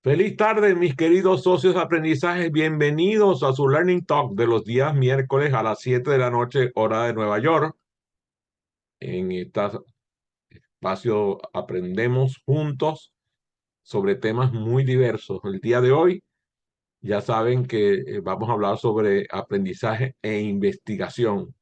Feliz tarde, mis queridos socios de aprendizaje. Bienvenidos a su Learning Talk de los días miércoles a las 7 de la noche, hora de Nueva York. En este espacio aprendemos juntos sobre temas muy diversos. El día de hoy ya saben que vamos a hablar sobre aprendizaje e investigación.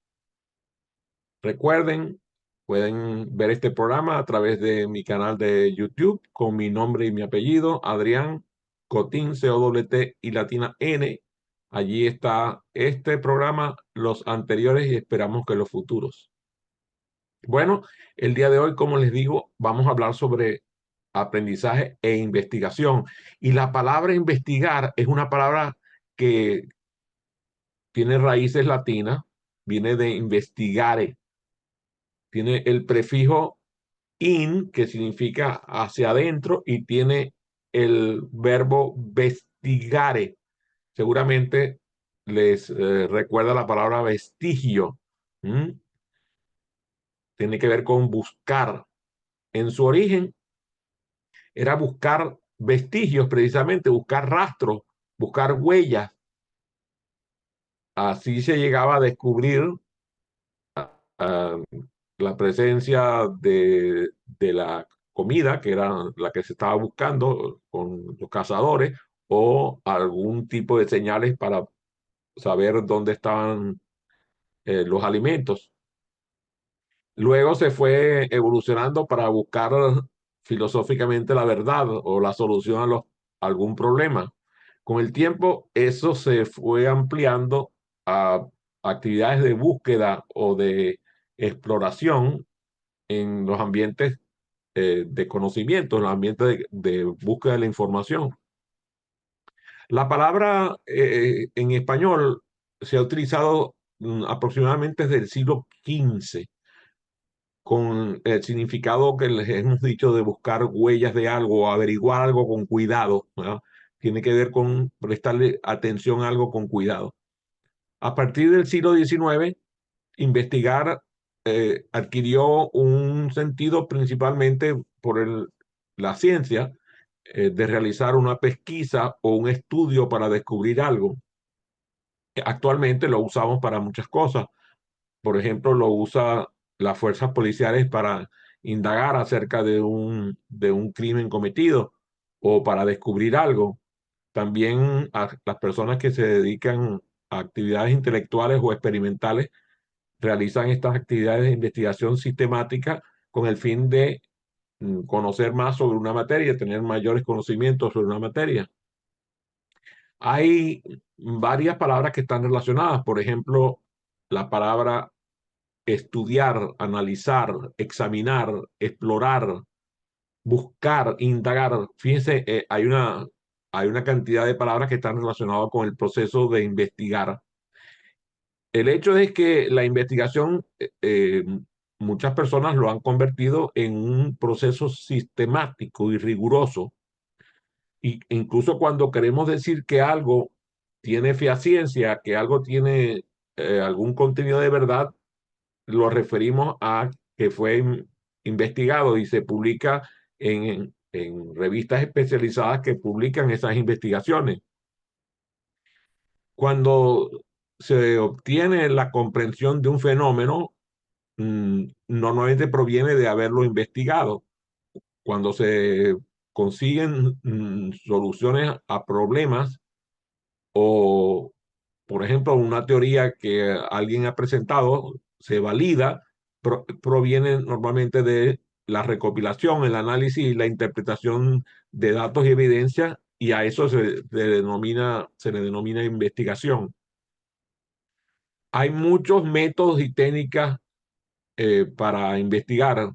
Recuerden, pueden ver este programa a través de mi canal de YouTube con mi nombre y mi apellido, Adrián Cotín, C-O-T y latina N. Allí está este programa, los anteriores y esperamos que los futuros. Bueno, el día de hoy, como les digo, vamos a hablar sobre aprendizaje e investigación. Y la palabra investigar es una palabra que tiene raíces latinas, viene de investigare, tiene el prefijo in, que significa hacia adentro, y tiene el verbo vestigare. Seguramente les recuerda la palabra vestigio. ¿Mm? Tiene que ver con buscar. En su origen era buscar vestigios, precisamente, buscar rastros, buscar huellas. Así se llegaba a descubrir uh, la presencia de la comida, que era la que se estaba buscando con los cazadores, o algún tipo de señales para saber dónde estaban los alimentos. Luego se fue evolucionando para buscar filosóficamente la verdad o la solución a algún problema. Con el tiempo, eso se fue ampliando a actividades de búsqueda o de exploración en los ambientes de conocimiento, en los ambientes de búsqueda de la información. La palabra en español se ha utilizado aproximadamente desde el siglo XV con el significado que les hemos dicho de buscar huellas de algo o averiguar algo con cuidado, ¿verdad? Tiene que ver con prestarle atención a algo con cuidado. A partir del siglo XIX, investigar adquirió un sentido principalmente por la ciencia, de realizar una pesquisa o un estudio para descubrir algo. Actualmente lo usamos para muchas cosas. Por ejemplo, lo usa las fuerzas policiales para indagar acerca de un crimen cometido o para descubrir algo. También a las personas que se dedican a actividades intelectuales o experimentales realizan estas actividades de investigación sistemática con el fin de conocer más sobre una materia, tener mayores conocimientos sobre una materia. Hay varias palabras que están relacionadas. Por ejemplo, la palabra estudiar, analizar, examinar, explorar, buscar, indagar. Fíjense, hay una cantidad de palabras que están relacionadas con el proceso de investigar. El hecho es que la investigación, muchas personas lo han convertido en un proceso sistemático y riguroso. Y incluso cuando queremos decir que algo tiene fehaciencia, que algo tiene algún contenido de verdad, lo referimos a que fue investigado y se publica en revistas especializadas que publican esas investigaciones. Cuando se obtiene la comprensión de un fenómeno, normalmente proviene de haberlo investigado. Cuando se consiguen soluciones a problemas o, por ejemplo, una teoría que alguien ha presentado se valida, proviene normalmente de la recopilación, el análisis y la interpretación de datos y evidencias, y a eso se le denomina investigación. Hay muchos métodos y técnicas para investigar.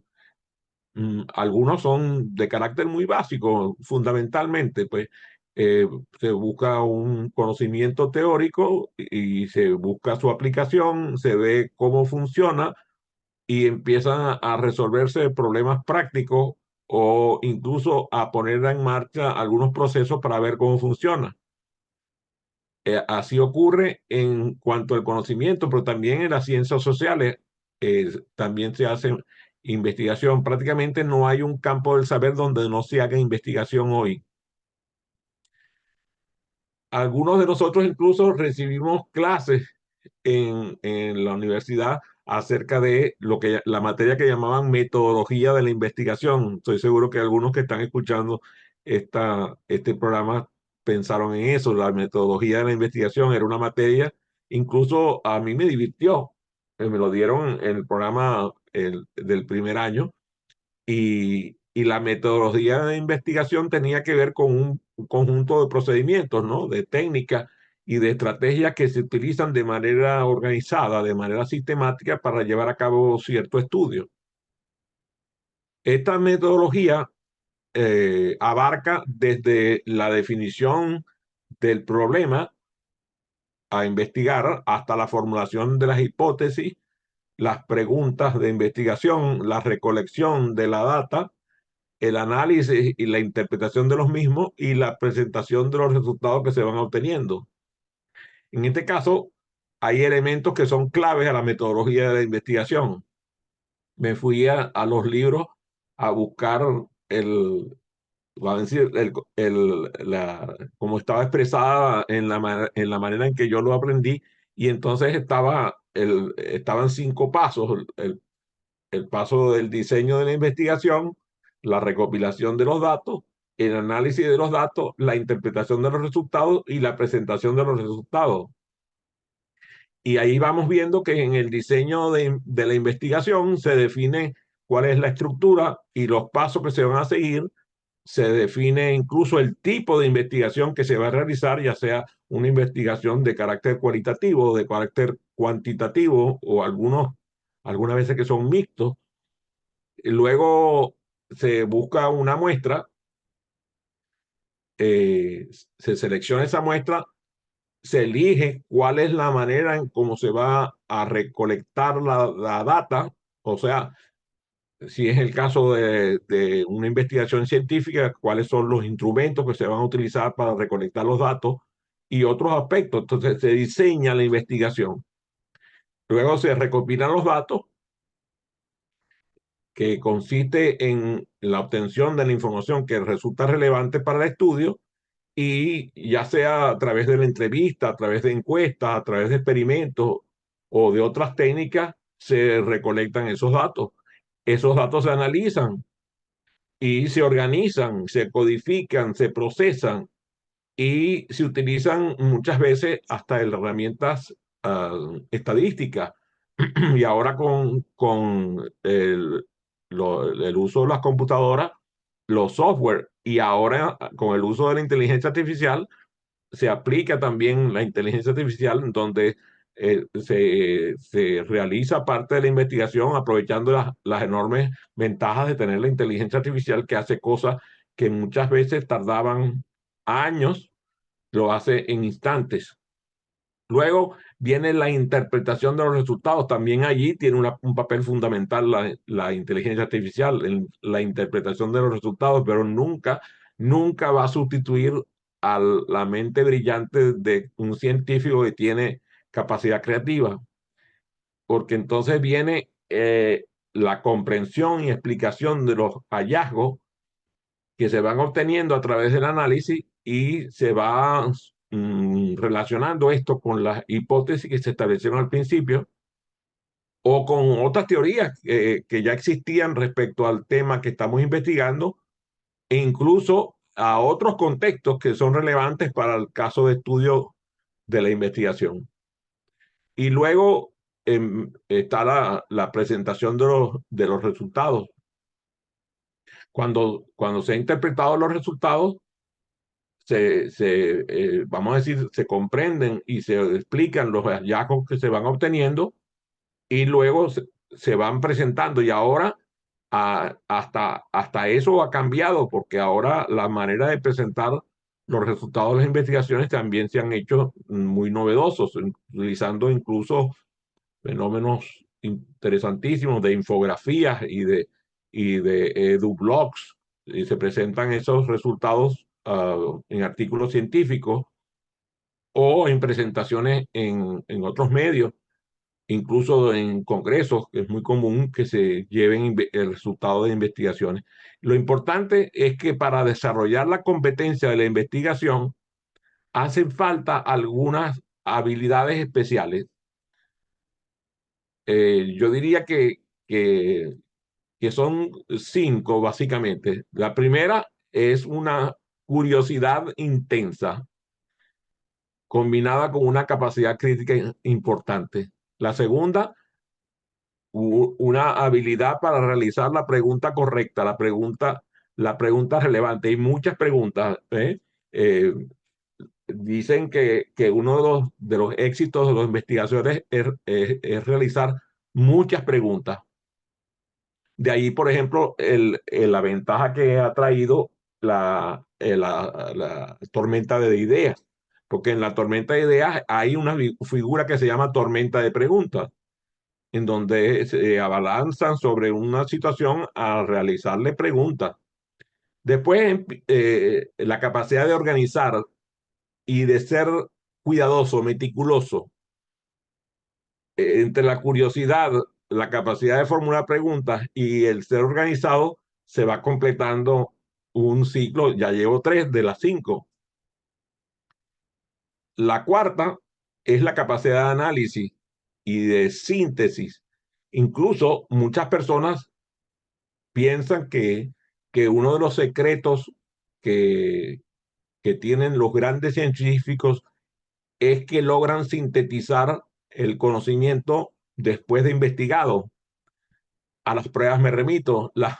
Algunos son de carácter muy básico, fundamentalmente, pues se busca un conocimiento teórico y se busca su aplicación, se ve cómo funciona y empiezan a resolverse problemas prácticos o incluso a poner en marcha algunos procesos para ver cómo funciona. Así ocurre en cuanto al conocimiento, pero también en las ciencias sociales también se hace investigación. Prácticamente no hay un campo del saber donde no se haga investigación hoy. algunos de nosotros incluso recibimos clases en la universidad acerca de la materia que llamaban metodología de la investigación. Estoy seguro que algunos que están escuchando este programa pensaron en eso. La metodología de la investigación era una materia, incluso a mí me divirtió. Me lo dieron en el programa del primer año y la metodología de investigación tenía que ver con un conjunto de procedimientos, ¿no? De técnicas y de estrategias que se utilizan de manera organizada, de manera sistemática para llevar a cabo cierto estudio. Esta metodología abarca desde la definición del problema a investigar hasta la formulación de las hipótesis, las preguntas de investigación, la recolección de la data, el análisis y la interpretación de los mismos y la presentación de los resultados que se van obteniendo. En este caso, hay elementos que son claves a la metodología de la investigación. Me fui a los libros a buscar va a decir, como estaba expresada en la manera en que yo lo aprendí, y entonces estaban 5 pasos: el paso del diseño de la investigación, la recopilación de los datos, el análisis de los datos, la interpretación de los resultados y la presentación de los resultados. Y ahí vamos viendo que en el diseño de la investigación se define cuál es la estructura y los pasos que se van a seguir. Se define incluso el tipo de investigación que se va a realizar, ya sea una investigación de carácter cualitativo, de carácter cuantitativo o algunas veces que son mixtos. Luego se busca una muestra, eh, se selecciona esa muestra, se elige cuál es la manera en cómo se va a recolectar la data, o sea, si es el caso de una investigación científica, cuáles son los instrumentos que se van a utilizar para recolectar los datos y otros aspectos. Entonces se diseña la investigación. Luego se recopilan los datos, que consiste en la obtención de la información que resulta relevante para el estudio, y ya sea a través de la entrevista, a través de encuestas, a través de experimentos o de otras técnicas, se recolectan esos datos. Esos datos se analizan y se organizan, se codifican, se procesan y se utilizan muchas veces hasta herramientas estadísticas. Y ahora con el uso de las computadoras, los software, y ahora con el uso de la inteligencia artificial, se aplica también la inteligencia artificial, en donde se realiza parte de la investigación aprovechando las enormes ventajas de tener la inteligencia artificial, que hace cosas que muchas veces tardaban años, lo hace en instantes. Luego viene la interpretación de los resultados. También allí tiene un papel fundamental la inteligencia artificial en la interpretación de los resultados, pero nunca va a sustituir a la mente brillante de un científico que tiene capacidad creativa, porque entonces viene la comprensión y explicación de los hallazgos que se van obteniendo a través del análisis, y se va relacionando esto con las hipótesis que se establecieron al principio o con otras teorías que ya existían respecto al tema que estamos investigando, e incluso a otros contextos que son relevantes para el caso de estudio de la investigación. Y luego está la presentación de los resultados. Cuando se han interpretado los resultados, vamos a decir, se comprenden y se explican los hallazgos que se van obteniendo, y luego se van presentando. Y ahora hasta eso ha cambiado, porque ahora la manera de presentar los resultados de las investigaciones también se han hecho muy novedosos, utilizando incluso fenómenos interesantísimos de infografías y de edublogs, y se presentan esos resultados en artículos científicos o en presentaciones en otros medios, incluso en congresos, que es muy común que se lleven el resultado de investigaciones. Lo importante es que para desarrollar la competencia de la investigación, hacen falta algunas habilidades especiales. Yo diría que son cinco, básicamente. La primera es una curiosidad intensa, combinada con una capacidad crítica importante. La segunda, una habilidad para realizar la pregunta correcta, la pregunta relevante. Hay muchas preguntas. Eh, Dicen que uno de los éxitos de las investigaciones es realizar muchas preguntas. De ahí, por ejemplo, la ventaja que ha traído la tormenta de ideas, porque en la tormenta de ideas hay una figura que se llama tormenta de preguntas, en donde se abalanzan sobre una situación a realizarle preguntas. Después, la capacidad de organizar y de ser cuidadoso, meticuloso, entre la curiosidad, la capacidad de formular preguntas y el ser organizado, se va completando un ciclo. Ya llevo tres de las cinco. La cuarta es la capacidad de análisis y de síntesis. Incluso muchas personas piensan que uno de los secretos que, que tienen los grandes científicos es que logran sintetizar el conocimiento después de investigado. A las pruebas me remito. Las-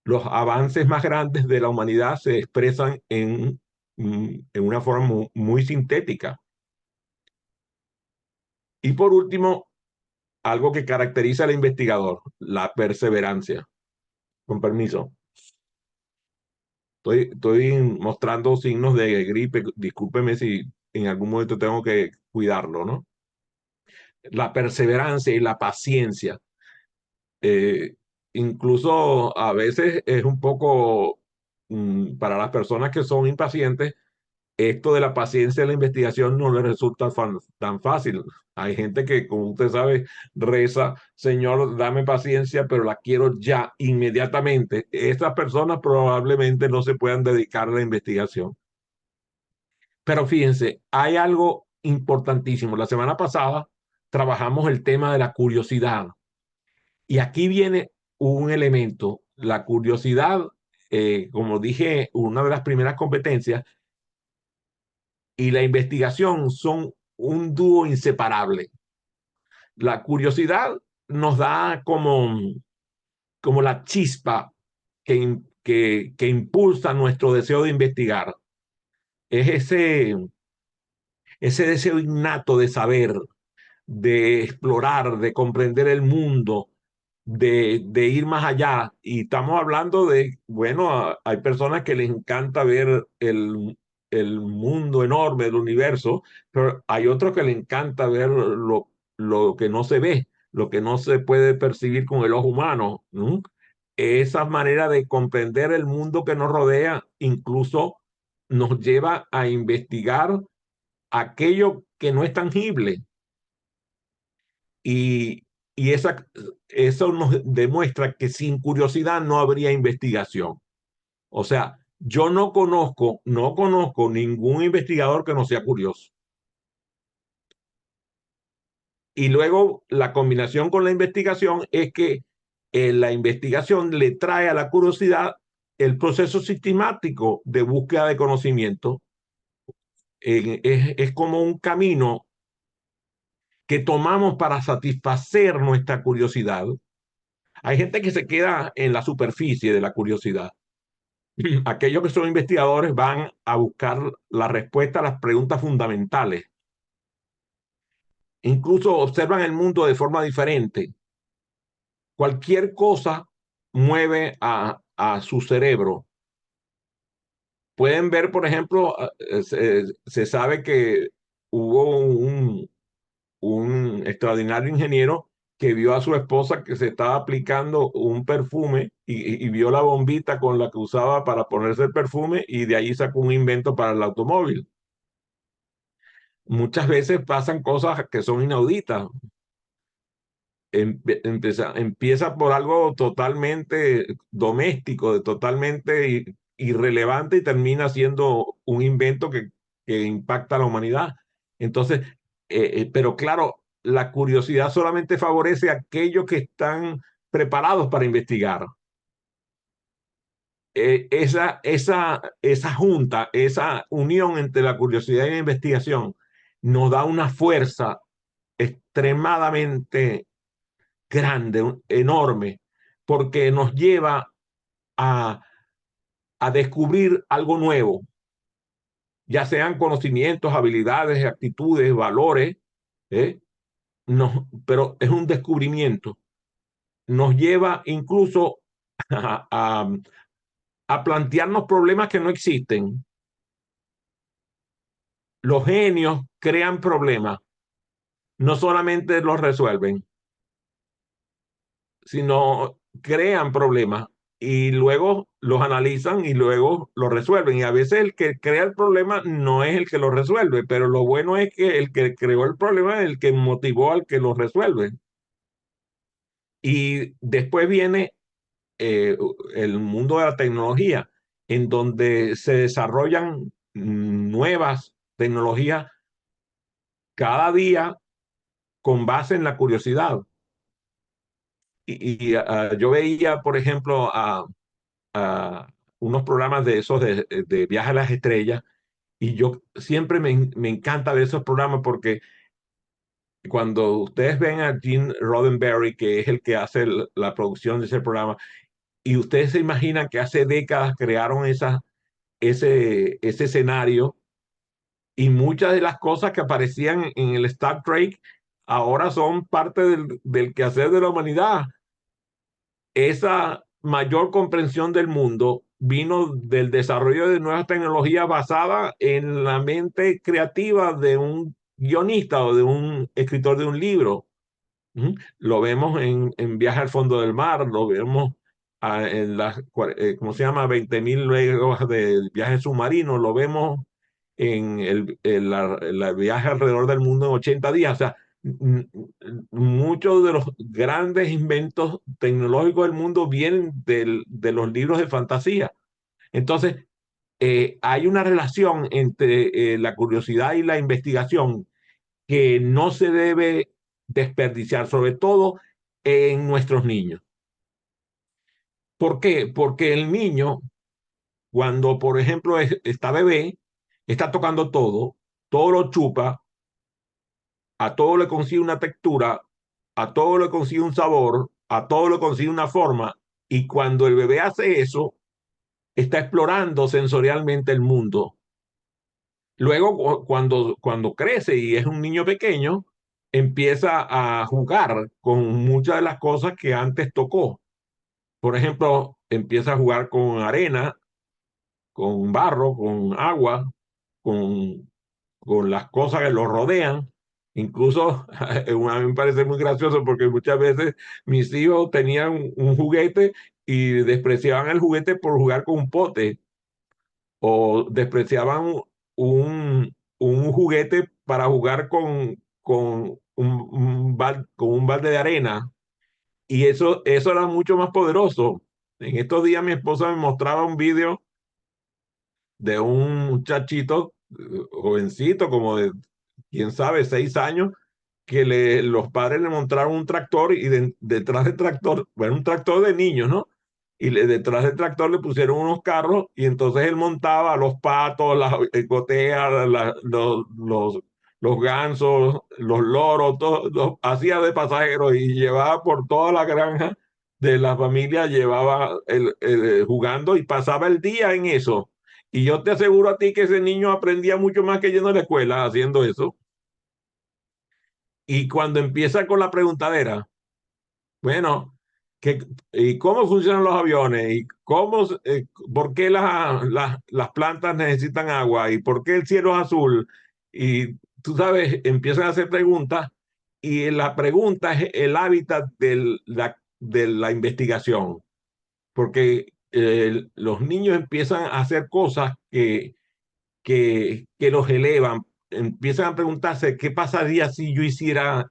los avances más grandes de la humanidad se expresan en una forma muy sintética. Y por último, algo que caracteriza al investigador, la perseverancia. Con permiso. Estoy mostrando signos de gripe. Discúlpeme si en algún momento tengo que cuidarlo, ¿no? La perseverancia y la paciencia. Eh, Incluso a veces es un poco, para las personas que son impacientes, esto de la paciencia en la investigación no les resulta tan fácil. Hay gente que, como usted sabe, reza, Señor, dame paciencia, pero la quiero ya, inmediatamente. Estas personas probablemente no se puedan dedicar a la investigación. Pero fíjense, hay algo importantísimo. La semana pasada trabajamos el tema de la curiosidad. Y aquí viene un elemento, la curiosidad, como dije, una de las primeras competencias, y la investigación son un dúo inseparable. La curiosidad nos da como la chispa que impulsa nuestro deseo de investigar. Es ese deseo innato de saber, de explorar, de comprender el mundo, de ir más allá. Y estamos hablando de, bueno, hay personas que les encanta ver el mundo enorme del universo, pero hay otros que les encanta ver lo que no se ve, lo que no se puede percibir con el ojo humano, ¿no? Esa manera de comprender el mundo que nos rodea incluso nos lleva a investigar aquello que no es tangible. Y, y eso nos demuestra que sin curiosidad no habría investigación. O sea, yo no conozco ningún investigador que no sea curioso. Y luego la combinación con la investigación es que la investigación le trae a la curiosidad el proceso sistemático de búsqueda de conocimiento. Es como un camino que tomamos para satisfacer nuestra curiosidad. Hay gente que se queda en la superficie de la curiosidad. Aquellos que son investigadores van a buscar la respuesta a las preguntas fundamentales. Incluso observan el mundo de forma diferente. Cualquier cosa mueve a su cerebro. Pueden ver, por ejemplo, se sabe que hubo un extraordinario ingeniero que vio a su esposa que se estaba aplicando un perfume y vio la bombita con la que usaba para ponerse el perfume y de ahí sacó un invento para el automóvil. Muchas veces pasan cosas que son inauditas. Empieza por algo totalmente doméstico, totalmente irrelevante y termina siendo un invento que impacta a la humanidad. Entonces, pero claro, la curiosidad solamente favorece a aquellos que están preparados para investigar. Esa junta, esa unión entre la curiosidad y la investigación nos da una fuerza extremadamente grande, enorme, porque nos lleva a, a descubrir algo nuevo, ya sean conocimientos, habilidades, actitudes, valores, ¿eh? Pero es un descubrimiento. Nos lleva incluso a plantearnos problemas que no existen. Los genios crean problemas, no solamente los resuelven, sino crean problemas y luego los analizan y luego los resuelven. Y a veces el que crea el problema no es el que lo resuelve, pero lo bueno es que el que creó el problema es el que motivó al que lo resuelve. Y después viene el mundo de la tecnología, en donde se desarrollan nuevas tecnologías cada día con base en la curiosidad. Yo veía, por ejemplo, a unos programas de esos de viaje a las estrellas, y yo siempre me encanta ver esos programas porque cuando ustedes ven a Gene Roddenberry, que es el que hace la producción de ese programa, y ustedes se imaginan que hace décadas crearon ese escenario, y muchas de las cosas que aparecían en el Star Trek ahora son parte del quehacer de la humanidad. Esa mayor comprensión del mundo vino del desarrollo de nuevas tecnologías basadas en la mente creativa de un guionista o de un escritor de un libro. ¿Mm? Lo vemos en Viaje al fondo del mar, lo vemos en las, ¿cómo se llama? 20.000 leguas de viaje submarino, lo vemos en el viaje alrededor del mundo en 80 días. O sea, muchos de los grandes inventos tecnológicos del mundo vienen de los libros de fantasía. Entonces, hay una relación entre la curiosidad y la investigación que no se debe desperdiciar, sobre todo en nuestros niños. ¿Por qué? Porque el niño, cuando, por ejemplo, está bebé, está tocando todo lo chupa, a todo le consigue una textura, a todo le consigue un sabor, a todo le consigue una forma, y cuando el bebé hace eso, está explorando sensorialmente el mundo. Luego, cuando crece y es un niño pequeño, empieza a jugar con muchas de las cosas que antes tocó. Por ejemplo, empieza a jugar con arena, con barro, con agua, con, con las cosas que lo rodean. Incluso a mí me parece muy gracioso porque muchas veces mis hijos tenían un juguete y despreciaban el juguete por jugar con un pote, o despreciaban un juguete para jugar con un balde de arena. Y eso era mucho más poderoso. En estos días mi esposa me mostraba un video de un muchachito, jovencito, como de, quién sabe, 6 años, que los padres le montaron un tractor y detrás del tractor, bueno, un tractor de niños, ¿no? Y detrás del tractor le pusieron unos carros y entonces él montaba los patos, las coteas, los gansos, los loros, todo, hacía de pasajeros y llevaba por toda la granja de la familia, llevaba jugando y pasaba el día en eso. Y yo te aseguro a ti que ese niño aprendía mucho más que yendo a la escuela haciendo eso. Y cuando empieza con la preguntadera, bueno, ¿y cómo funcionan los aviones? ¿Y por qué las plantas necesitan agua? ¿Y por qué el cielo es azul? Y tú sabes, empiezan a hacer preguntas, y la pregunta es el hábitat de la investigación, porque los niños empiezan a hacer cosas que los elevan, empiezan a preguntarse qué pasaría si yo hiciera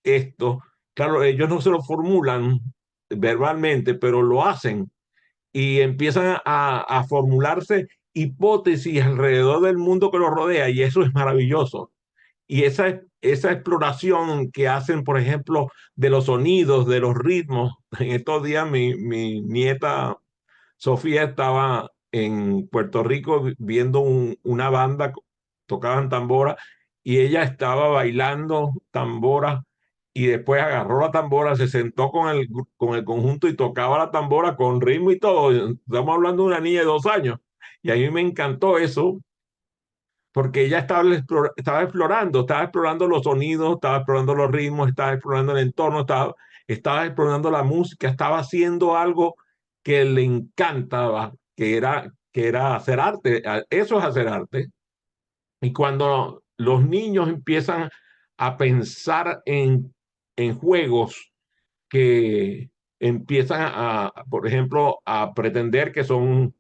esto. Claro, ellos no se lo formulan verbalmente, pero lo hacen. y empiezan a formularse hipótesis alrededor del mundo que los rodea y eso es maravilloso. Y esa exploración que hacen, por ejemplo, de los sonidos, de los ritmos. En estos días mi nieta Sofía estaba en Puerto Rico viendo una banda, tocaban tambora, y ella estaba bailando tambora y después agarró la tambora, se sentó con el conjunto y tocaba la tambora con ritmo y todo. Estamos hablando de una niña de 2 años. Y a mí me encantó eso porque ella estaba explorando los sonidos, estaba explorando los ritmos, estaba explorando el entorno, estaba explorando la música, estaba haciendo algo que le encantaba, que era hacer arte. Eso es hacer arte. Y cuando los niños empiezan a pensar en juegos que empiezan por ejemplo, a pretender que son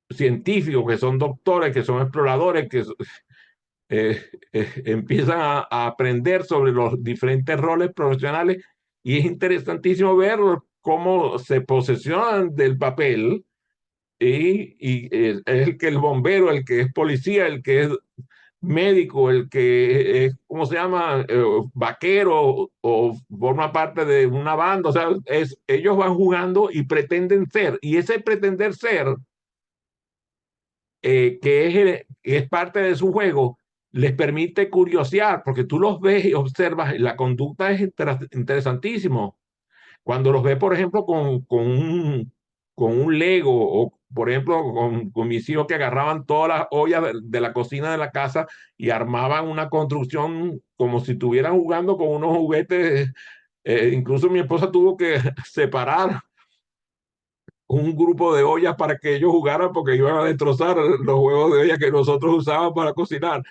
científicos, que son doctores, que son exploradores, empiezan a aprender sobre los diferentes roles profesionales y es interesantísimo ver cómo se posesionan del papel es el que el bombero, el que es policía, el que es médico, el que es, ¿cómo se llama? Vaquero o forma parte de una banda, o sea, ellos van jugando y pretenden ser, y ese pretender ser es parte de su juego, les permite curiosear, porque tú los ves y observas, y la conducta es interesantísimo. Cuando los ves, por ejemplo, con un Lego, o por ejemplo, con mis hijos que agarraban todas las ollas de la cocina de la casa y armaban una construcción como si estuvieran jugando con unos juguetes. Incluso mi esposa tuvo que separar un grupo de ollas para que ellos jugaran porque iban a destrozar los juegos de ollas que nosotros usábamos para cocinar.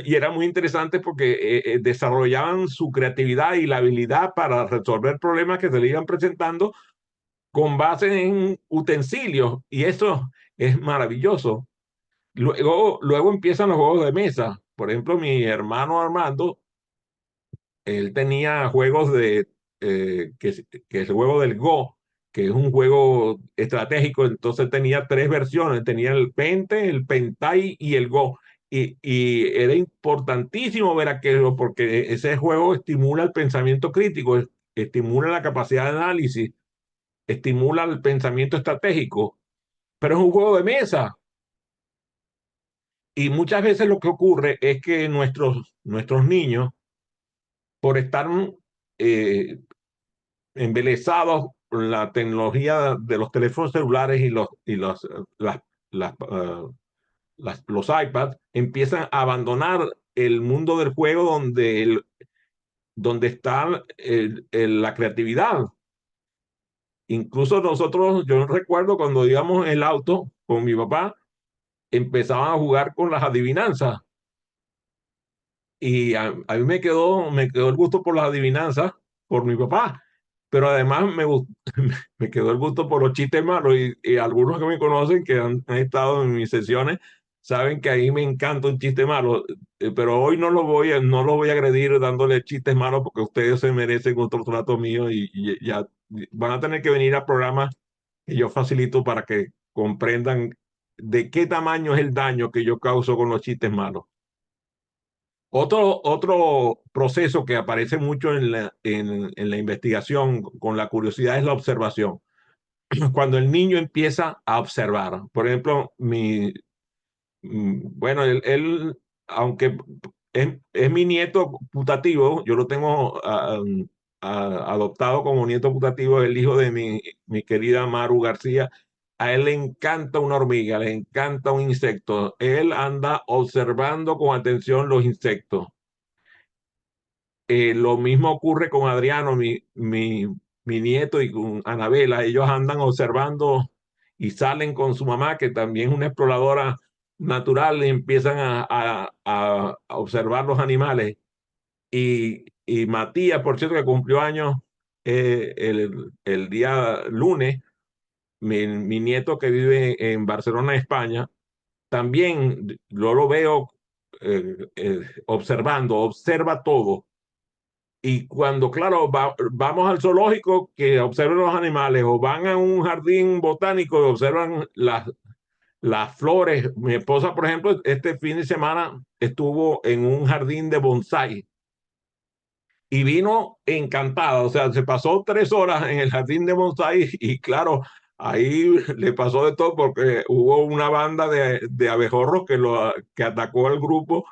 Y era muy interesante porque desarrollaban su creatividad y la habilidad para resolver problemas que se le iban presentando con base en utensilios. Y eso es maravilloso. Luego empiezan los juegos de mesa. Por ejemplo, mi hermano Armando, él tenía juegos que es el juego del Go, que es un juego estratégico, entonces tenía tres versiones, tenía el Pente, el Pentai y el Go. Y era importantísimo ver aquello porque ese juego estimula el pensamiento crítico, estimula la capacidad de análisis, estimula el pensamiento estratégico, pero es un juego de mesa. Y muchas veces lo que ocurre es que nuestros niños, por estar eh, embelesados con la tecnología de los teléfonos celulares las, las, uh, los iPads, empiezan a abandonar el mundo del juego donde está la creatividad. Incluso nosotros, yo recuerdo cuando íbamos en el auto con mi papá, empezaban a jugar con las adivinanzas. Y a mí me quedó el gusto por las adivinanzas por mi papá, pero además me quedó el gusto por los chistes malos y algunos que me conocen que han estado en mis sesiones saben que ahí me encanta un chiste malo, pero hoy no lo voy a agredir dándole chistes malos porque ustedes se merecen otro trato mío y ya van a tener que venir a programas que yo facilito para que comprendan de qué tamaño es el daño que yo causo con los chistes malos. Otro proceso que aparece mucho en la investigación con la curiosidad es la observación. Cuando el niño empieza a observar, por ejemplo, bueno, aunque es mi nieto putativo, yo lo tengo adoptado como nieto putativo, el hijo de mi querida Maru García. A él le encanta una hormiga, le encanta un insecto. Él anda observando con atención los insectos. Lo mismo ocurre con Adriano, mi nieto, y con Anabela. Ellos andan observando y salen con su mamá, que también es una exploradora natural, y empiezan a observar los animales. Y Matías, por cierto, que cumplió años el día lunes, mi nieto que vive en Barcelona, España, también yo lo veo observando, observa todo Y cuando, claro, vamos al zoológico que observen los animales o van a un jardín botánico y observan las flores. Mi esposa, por ejemplo, este fin de semana estuvo en un jardín de bonsai y vino encantada. O sea, se pasó 3 horas en el jardín de bonsai y claro, ahí le pasó de todo porque hubo una banda de abejorros que atacó al grupo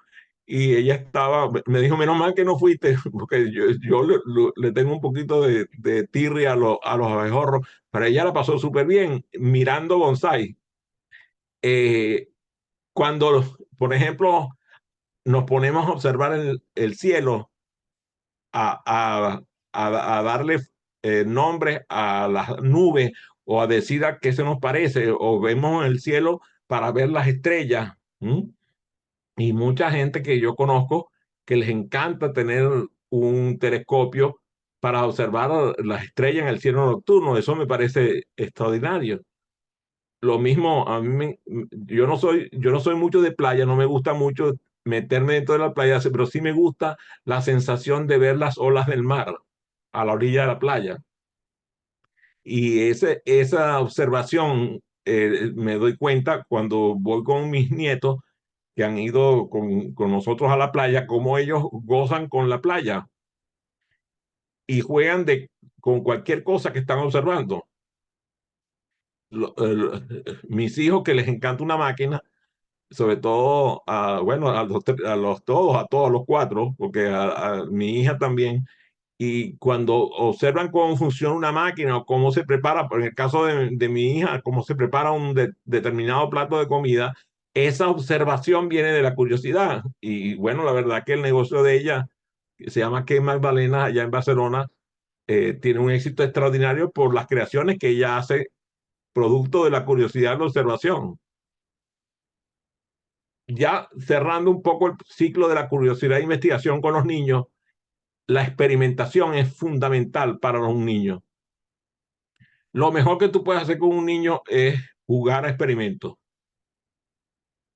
y ella estaba, me dijo, menos mal que no fuiste, porque yo le tengo un poquito de tirria a los abejorros, pero ella la pasó súper bien mirando bonsai. Eh, Cuando, por ejemplo, nos ponemos a observar el cielo, a, a, a darle nombres a las nubes o a decir a qué se nos parece, o vemos el cielo para ver las estrellas. ¿M? Y mucha gente que yo conozco que les encanta tener un telescopio para observar las estrellas en el cielo nocturno. Eso me parece extraordinario. Lo mismo, yo no soy mucho de playa, no me gusta mucho meterme dentro de la playa, pero sí me gusta la sensación de ver las olas del mar a la orilla de la playa. Y esa observación me doy cuenta cuando voy con mis nietos que han ido con nosotros a la playa, cómo ellos gozan con la playa y juegan con cualquier cosa que están observando. Mis hijos que les encanta una máquina, sobre todo bueno, a todos los cuatro, porque a mi hija también, y cuando observan cómo funciona una máquina o cómo se prepara, en el caso de mi hija, cómo se prepara un determinado plato de comida, esa observación viene de la curiosidad. Y bueno, la verdad que el negocio de ella, que se llama Que Magdalena, allá en Barcelona, tiene un éxito extraordinario por las creaciones que ella hace producto de la curiosidad de la observación. Ya cerrando un poco el ciclo de la curiosidad e investigación con los niños, la experimentación es fundamental para los niños. Lo mejor que tú puedes hacer con un niño es jugar a experimentos,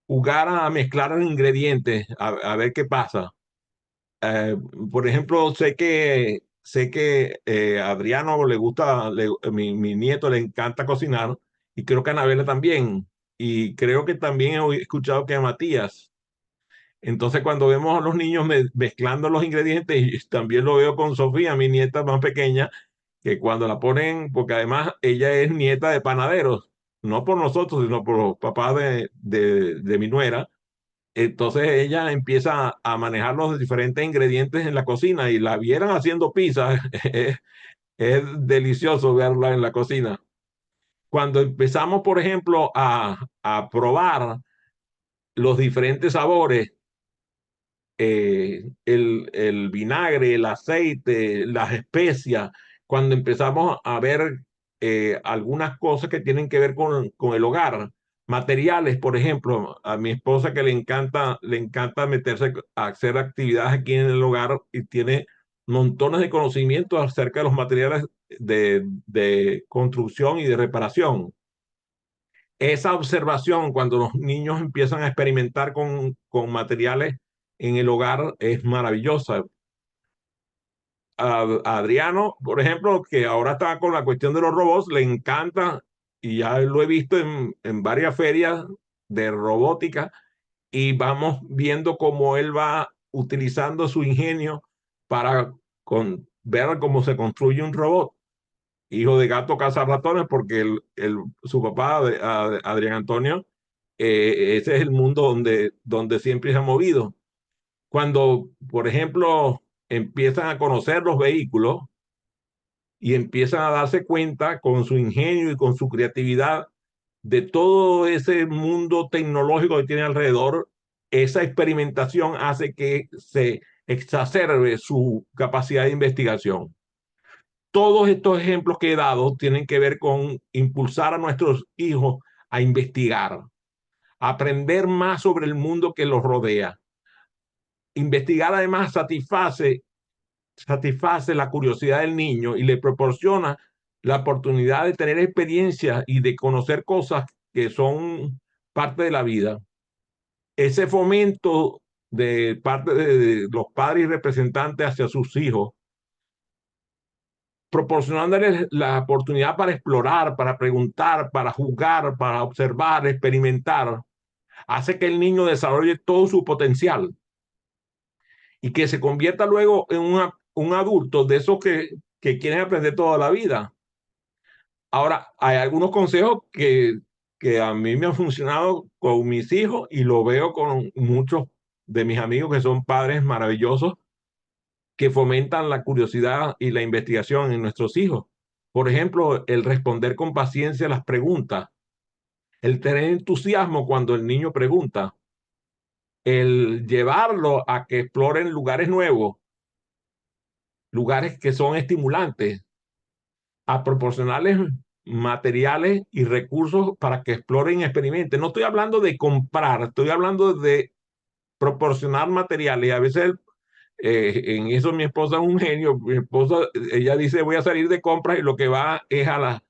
jugar a mezclar ingredientes, a ver qué pasa. Eh, por ejemplo, sé que a Adriano le gusta, mi nieto le encanta cocinar y creo que a Anabela también. Y creo que también he escuchado que a Matías. Entonces, cuando vemos a los niños mezclando los ingredientes, y también lo veo con Sofía, mi nieta más pequeña, que cuando la ponen, porque además ella es nieta de panaderos, no por nosotros, sino por los papás de mi nuera. Entonces ella empieza a manejar los diferentes ingredientes en la cocina y la vieran haciendo pizza, es delicioso verla en la cocina. Cuando empezamos, por ejemplo, a probar los diferentes sabores, el vinagre, el aceite, las especias, cuando empezamos a ver algunas cosas que tienen que ver con el hogar, materiales, por ejemplo, a mi esposa que le encanta meterse a hacer actividades aquí en el hogar y tiene montones de conocimientos acerca de los materiales de construcción y de reparación. Esa observación, cuando los niños empiezan a experimentar con materiales en el hogar, es maravillosa. A Adriano, por ejemplo, que ahora está con la cuestión de los robots, le encanta, y ya lo he visto en varias ferias de robótica, y vamos viendo cómo él va utilizando su ingenio para ver cómo se construye un robot. Hijo de gato caza ratones, porque su papá, Adrián Antonio, ese es el mundo donde siempre se ha movido. Cuando, por ejemplo, empiezan a conocer los vehículos y empiezan a darse cuenta con su ingenio y con su creatividad de todo ese mundo tecnológico que tiene alrededor, esa experimentación hace que se exacerbe su capacidad de investigación. Todos estos ejemplos que he dado tienen que ver con impulsar a nuestros hijos a investigar, a aprender más sobre el mundo que los rodea. Investigar además satisface la curiosidad del niño y le proporciona la oportunidad de tener experiencias y de conocer cosas que son parte de la vida. Ese fomento de parte de los padres y representantes hacia sus hijos proporcionándoles la oportunidad para explorar, para preguntar, para jugar, para observar, experimentar, hace que el niño desarrolle todo su potencial y que se convierta luego en un adulto de esos que quieren aprender toda la vida. Ahora, hay algunos consejos que a mí me han funcionado con mis hijos y lo veo con muchos de mis amigos que son padres maravillosos que fomentan la curiosidad y la investigación en nuestros hijos. Por ejemplo, el responder con paciencia a las preguntas, el tener entusiasmo cuando el niño pregunta, el llevarlo a que exploren lugares nuevos, lugares que son estimulantes, a proporcionarles materiales y recursos para que exploren y experimenten. No estoy hablando de comprar, estoy hablando de proporcionar materiales. A veces en eso mi esposa es un genio. Mi esposa, ella dice, voy a salir de compras y lo que va es a, la,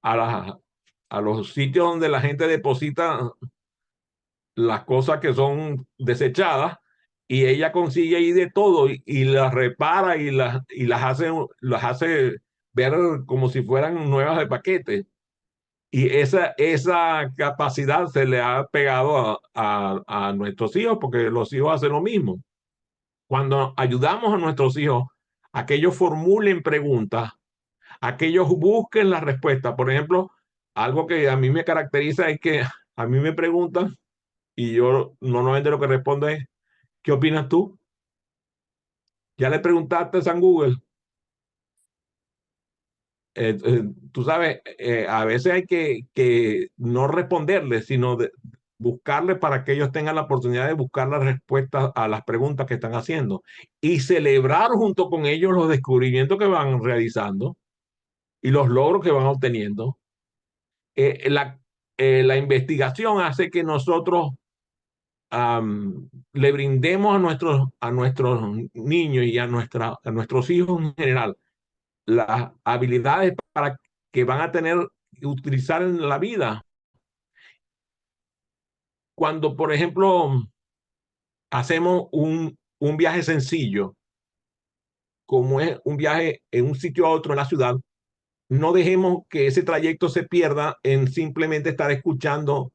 a los sitios donde la gente deposita las cosas que son desechadas y ella consigue ahí de todo y las repara y las hace ver como si fueran nuevas de paquete. Y esa capacidad se le ha pegado a nuestros hijos porque los hijos hacen lo mismo. Cuando ayudamos a nuestros hijos a que ellos formulen preguntas, a que ellos busquen la respuesta. Por ejemplo, algo que a mí me caracteriza es que a mí me preguntan y yo normalmente lo que respondo es, ¿qué opinas tú? ¿Ya le preguntaste a San Google? Tú sabes, a veces hay que no responderle, sino buscarle para que ellos tengan la oportunidad de buscar la respuesta a las preguntas que están haciendo y celebrar junto con ellos los descubrimientos que van realizando y los logros que van obteniendo. Eh, la, la investigación hace que nosotros le brindemos a nuestros niños y a nuestros hijos en general las habilidades para que van a tener que utilizar en la vida. Cuando, por ejemplo, hacemos un viaje sencillo, como es un viaje en un sitio a otro en la ciudad, no dejemos que ese trayecto se pierda en simplemente estar escuchando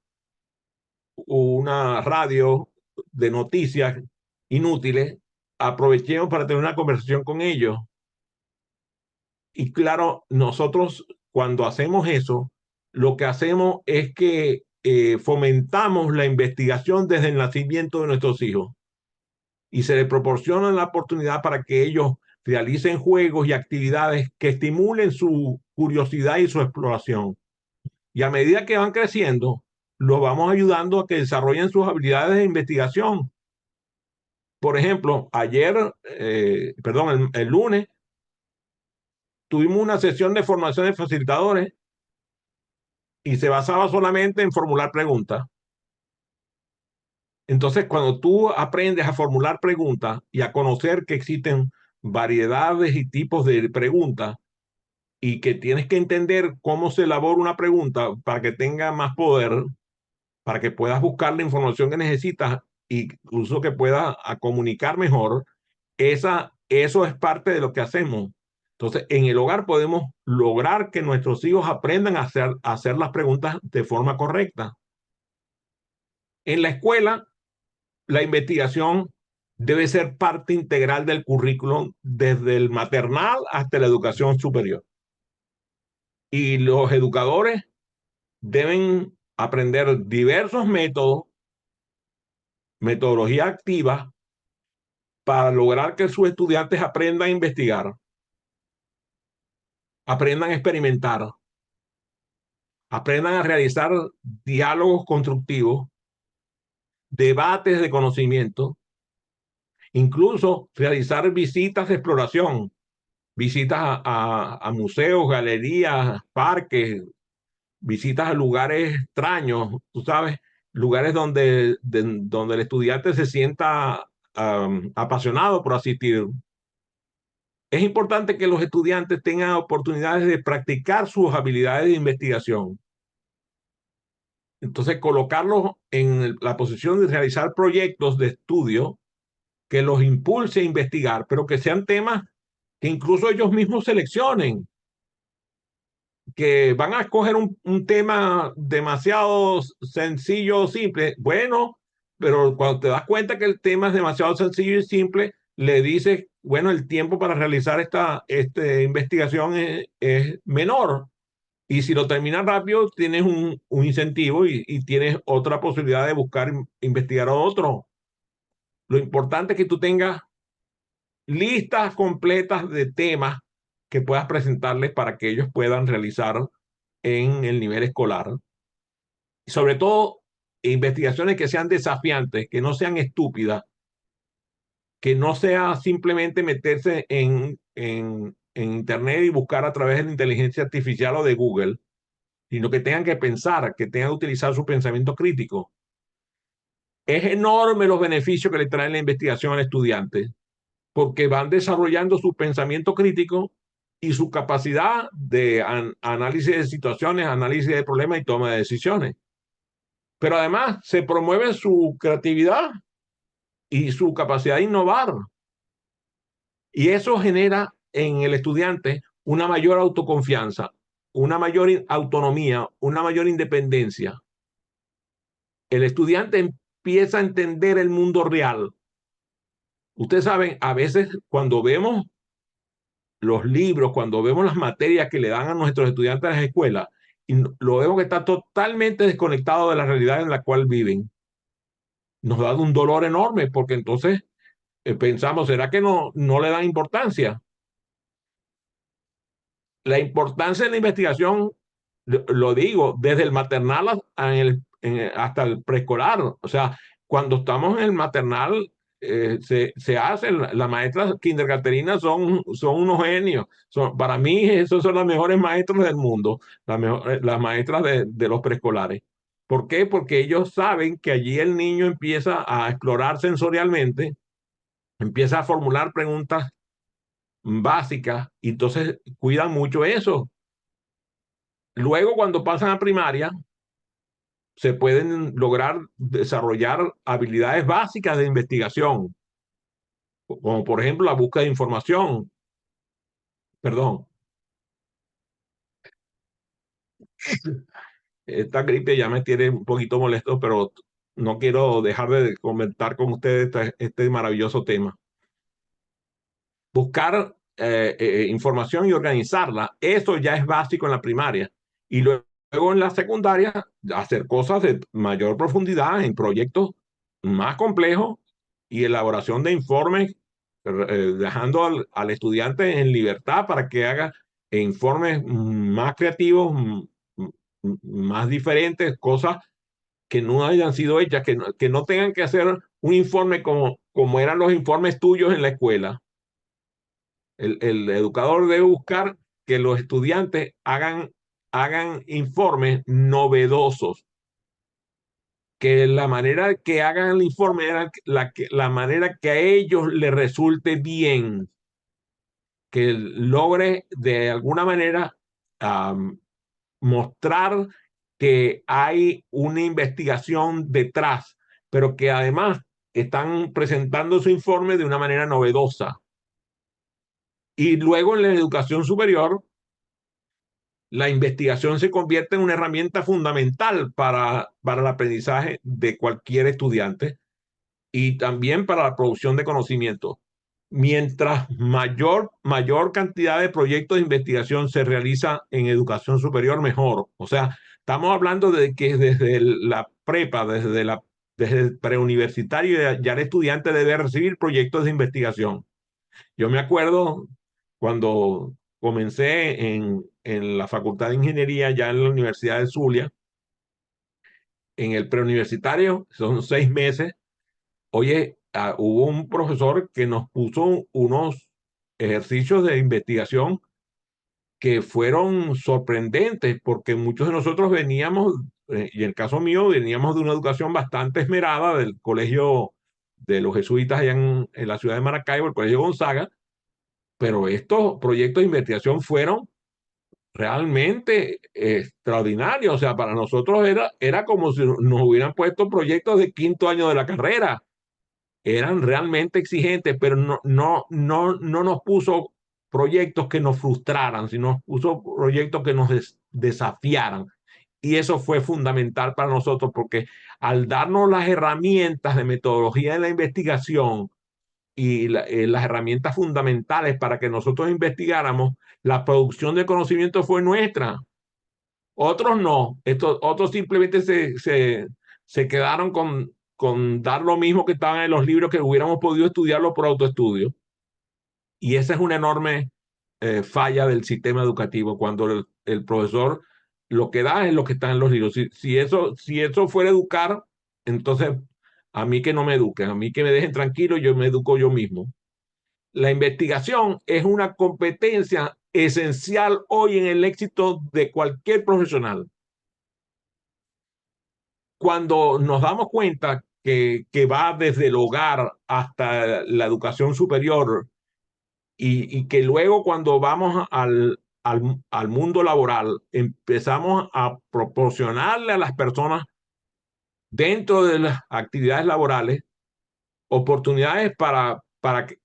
una radio de noticias inútiles. Aprovechemos para tener una conversación con ellos. Y claro, nosotros cuando hacemos eso, lo que hacemos es que fomentamos la investigación desde el nacimiento de nuestros hijos y se les proporciona la oportunidad para que ellos realicen juegos y actividades que estimulen su curiosidad y su exploración. Y a medida que van creciendo, los vamos ayudando a que desarrollen sus habilidades de investigación. Por ejemplo, el lunes, tuvimos una sesión de formación de facilitadores y se basaba solamente en formular preguntas. Entonces, cuando tú aprendes a formular preguntas y a conocer que existen variedades y tipos de preguntas y que tienes que entender cómo se elabora una pregunta para que tenga más poder, para que puedas buscar la información que necesitas e incluso que puedas comunicar mejor, eso es parte de lo que hacemos. Entonces, en el hogar podemos lograr que nuestros hijos aprendan a hacer las preguntas de forma correcta. En la escuela, la investigación debe ser parte integral del currículum desde el maternal hasta la educación superior. Y los educadores deben aprender diversos métodos, metodología activa, para lograr que sus estudiantes aprendan a investigar, aprendan a experimentar, aprendan a realizar diálogos constructivos, debates de conocimiento, incluso realizar visitas de exploración, visitas a museos, galerías, parques, visitas a lugares extraños, tú sabes, lugares donde el estudiante se sienta apasionado por asistir. Es importante que los estudiantes tengan oportunidades de practicar sus habilidades de investigación. Entonces, colocarlos en la posición de realizar proyectos de estudio que los impulse a investigar, pero que sean temas que incluso ellos mismos seleccionen. que van a escoger un tema demasiado sencillo o simple. Bueno, pero cuando te das cuenta que el tema es demasiado sencillo y simple, le dices, bueno, el tiempo para realizar esta investigación es menor. Y si lo terminas rápido, tienes un incentivo y tienes otra posibilidad de buscar, investigar otro. Lo importante es que tú tengas listas completas de temas que puedas presentarles para que ellos puedan realizar en el nivel escolar. Y sobre todo, investigaciones que sean desafiantes, que no sean estúpidas, que no sea simplemente meterse en Internet y buscar a través de la inteligencia artificial o de Google, sino que tengan que pensar, que tengan que utilizar su pensamiento crítico. Es enorme los beneficios que le trae la investigación al estudiante, porque van desarrollando su pensamiento crítico y su capacidad de análisis de situaciones, análisis de problemas y toma de decisiones. Pero además se promueve su creatividad y su capacidad de innovar. Y eso genera en el estudiante una mayor autoconfianza, una mayor autonomía, una mayor independencia. El estudiante empieza a entender el mundo real. Ustedes saben, a veces cuando vemos los libros, cuando vemos las materias que le dan a nuestros estudiantes en las escuelas, y lo vemos que está totalmente desconectado de la realidad en la cual viven, nos da un dolor enorme porque entonces pensamos, ¿será que no le dan importancia? La importancia de la investigación, lo digo, desde el maternal hasta el preescolar. O sea, cuando estamos en el maternal, se hacen, las maestras kindergarteninas son unos genios. Para mí, esos son las mejores maestras del mundo, las maestras de los preescolares. ¿Por qué? Porque ellos saben que allí el niño empieza a explorar sensorialmente, empieza a formular preguntas básicas, y entonces cuidan mucho eso. Luego, cuando pasan a primaria, se pueden lograr desarrollar habilidades básicas de investigación, como por ejemplo la búsqueda de información. Perdón, esta gripe ya me tiene un poquito molesto, pero no quiero dejar de comentar con ustedes este maravilloso tema. Buscar información y organizarla, eso ya es básico en la primaria. Y luego en la secundaria, hacer cosas de mayor profundidad en proyectos más complejos y elaboración de informes, dejando al estudiante en libertad para que haga informes más creativos, más diferentes, cosas que no hayan sido hechas, que no tengan que hacer un informe como eran los informes tuyos en la escuela. El educador debe buscar que los estudiantes hagan informes novedosos, que la manera que hagan el informe era la manera que a ellos les resulte bien, que logre de alguna manera um, mostrar que hay una investigación detrás, pero que además están presentando su informe de una manera novedosa. Y luego en la educación superior, la investigación se convierte en una herramienta fundamental para el aprendizaje de cualquier estudiante y también para la producción de conocimiento. Mientras mayor cantidad de proyectos de investigación se realiza en educación superior, mejor. O sea, estamos hablando de que desde la prepa, desde el preuniversitario, ya el estudiante debe recibir proyectos de investigación. Yo me acuerdo cuando comencé en la Facultad de Ingeniería, ya en la Universidad de Zulia, en el preuniversitario, son 6 meses. Oye, hubo un profesor que nos puso unos ejercicios de investigación que fueron sorprendentes, porque muchos de nosotros veníamos, y en el caso mío, veníamos de una educación bastante esmerada del colegio de los jesuitas allá en la ciudad de Maracaibo, el Colegio Gonzaga, pero estos proyectos de investigación fueron realmente extraordinarios. O sea, para nosotros era como si nos hubieran puesto proyectos de quinto año de la carrera. Eran realmente exigentes, pero no nos puso proyectos que nos frustraran, sino puso proyectos que nos desafiaran. Y eso fue fundamental para nosotros porque al darnos las herramientas de metodología de la investigación y las herramientas fundamentales para que nosotros investigáramos, la producción de conocimiento fue nuestra. Otros no, otros simplemente se quedaron con dar lo mismo que estaban en los libros que hubiéramos podido estudiarlo por autoestudio. Y esa es una enorme falla del sistema educativo, cuando el profesor lo que da es lo que está en los libros. Si eso fuera educar, entonces a mí que no me eduquen, a mí que me dejen tranquilo, yo me educo yo mismo. La investigación es una competencia esencial hoy en el éxito de cualquier profesional. Cuando nos damos cuenta que va desde el hogar hasta la educación superior y que luego cuando vamos al mundo laboral empezamos a proporcionarle a las personas dentro de las actividades laborales oportunidades para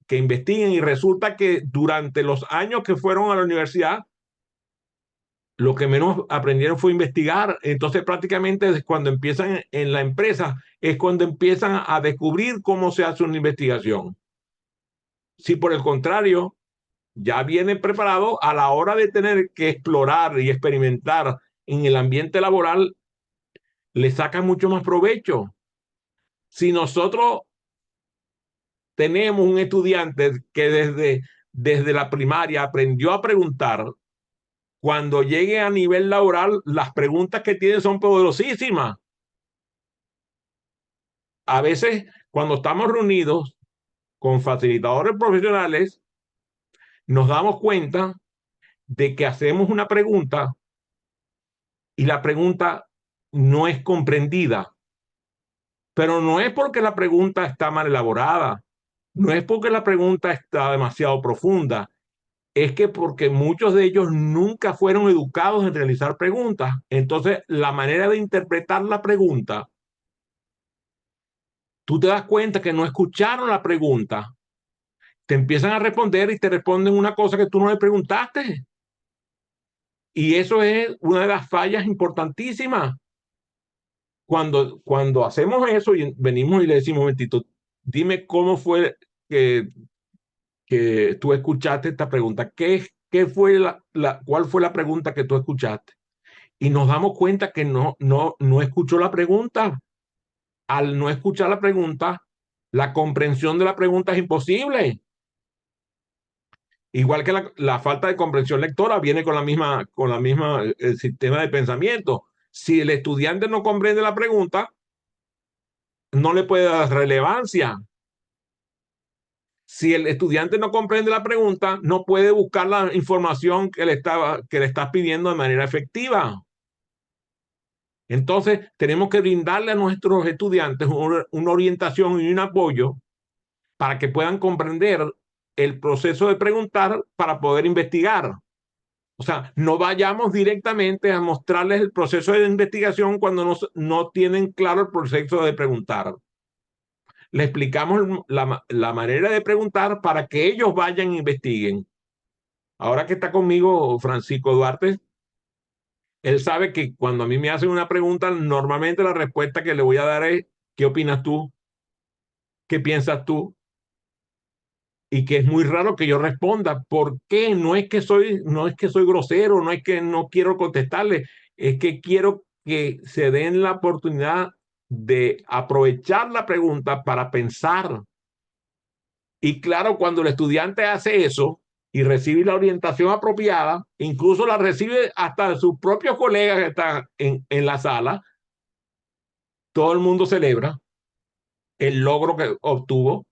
que investiguen, y resulta que durante los años que fueron a la universidad lo que menos aprendieron fue investigar. Entonces prácticamente cuando empiezan en la empresa es cuando empiezan a descubrir cómo se hace una investigación. Si por el contrario ya vienen preparados a la hora de tener que explorar y experimentar en el ambiente laboral, le sacan mucho más provecho. Si nosotros tenemos un estudiante que desde la primaria aprendió a preguntar, cuando llegue a nivel laboral, las preguntas que tiene son poderosísimas. A veces, cuando estamos reunidos con facilitadores profesionales, nos damos cuenta de que hacemos una pregunta y la pregunta no es comprendida. Pero no es porque la pregunta está mal elaborada, no es porque la pregunta está demasiado profunda, es que porque muchos de ellos nunca fueron educados en realizar preguntas. Entonces, la manera de interpretar la pregunta, tú te das cuenta que no escucharon la pregunta, te empiezan a responder y te responden una cosa que tú no le preguntaste. Y eso es una de las fallas importantísimas. Cuando hacemos eso y venimos y le decimos, momentito, dime cómo fue que tú escuchaste esta pregunta. ¿Qué fue cuál fue la pregunta que tú escuchaste? Y nos damos cuenta que no escuchó la pregunta. Al no escuchar la pregunta, la comprensión de la pregunta es imposible. Igual que la falta de comprensión lectora viene con la misma el sistema de pensamiento. Si el estudiante no comprende la pregunta, no le puede dar relevancia. Si el estudiante no comprende la pregunta, no puede buscar la información que le estás pidiendo de manera efectiva. Entonces, tenemos que brindarle a nuestros estudiantes una orientación y un apoyo para que puedan comprender el proceso de preguntar para poder investigar. O sea, no vayamos directamente a mostrarles el proceso de investigación cuando no tienen claro el proceso de preguntar. Le explicamos la manera de preguntar para que ellos vayan e investiguen. Ahora que está conmigo Francisco Duarte, él sabe que cuando a mí me hacen una pregunta, normalmente la respuesta que le voy a dar es, ¿qué opinas tú? ¿Qué piensas tú? Y que es muy raro que yo responda. ¿Por qué? No es que soy grosero, no es que no quiero contestarle, es que quiero que se den la oportunidad de aprovechar la pregunta para pensar. Y claro, cuando el estudiante hace eso y recibe la orientación apropiada, incluso la recibe hasta de sus propios colegas que están en la sala, todo el mundo celebra el logro que obtuvo,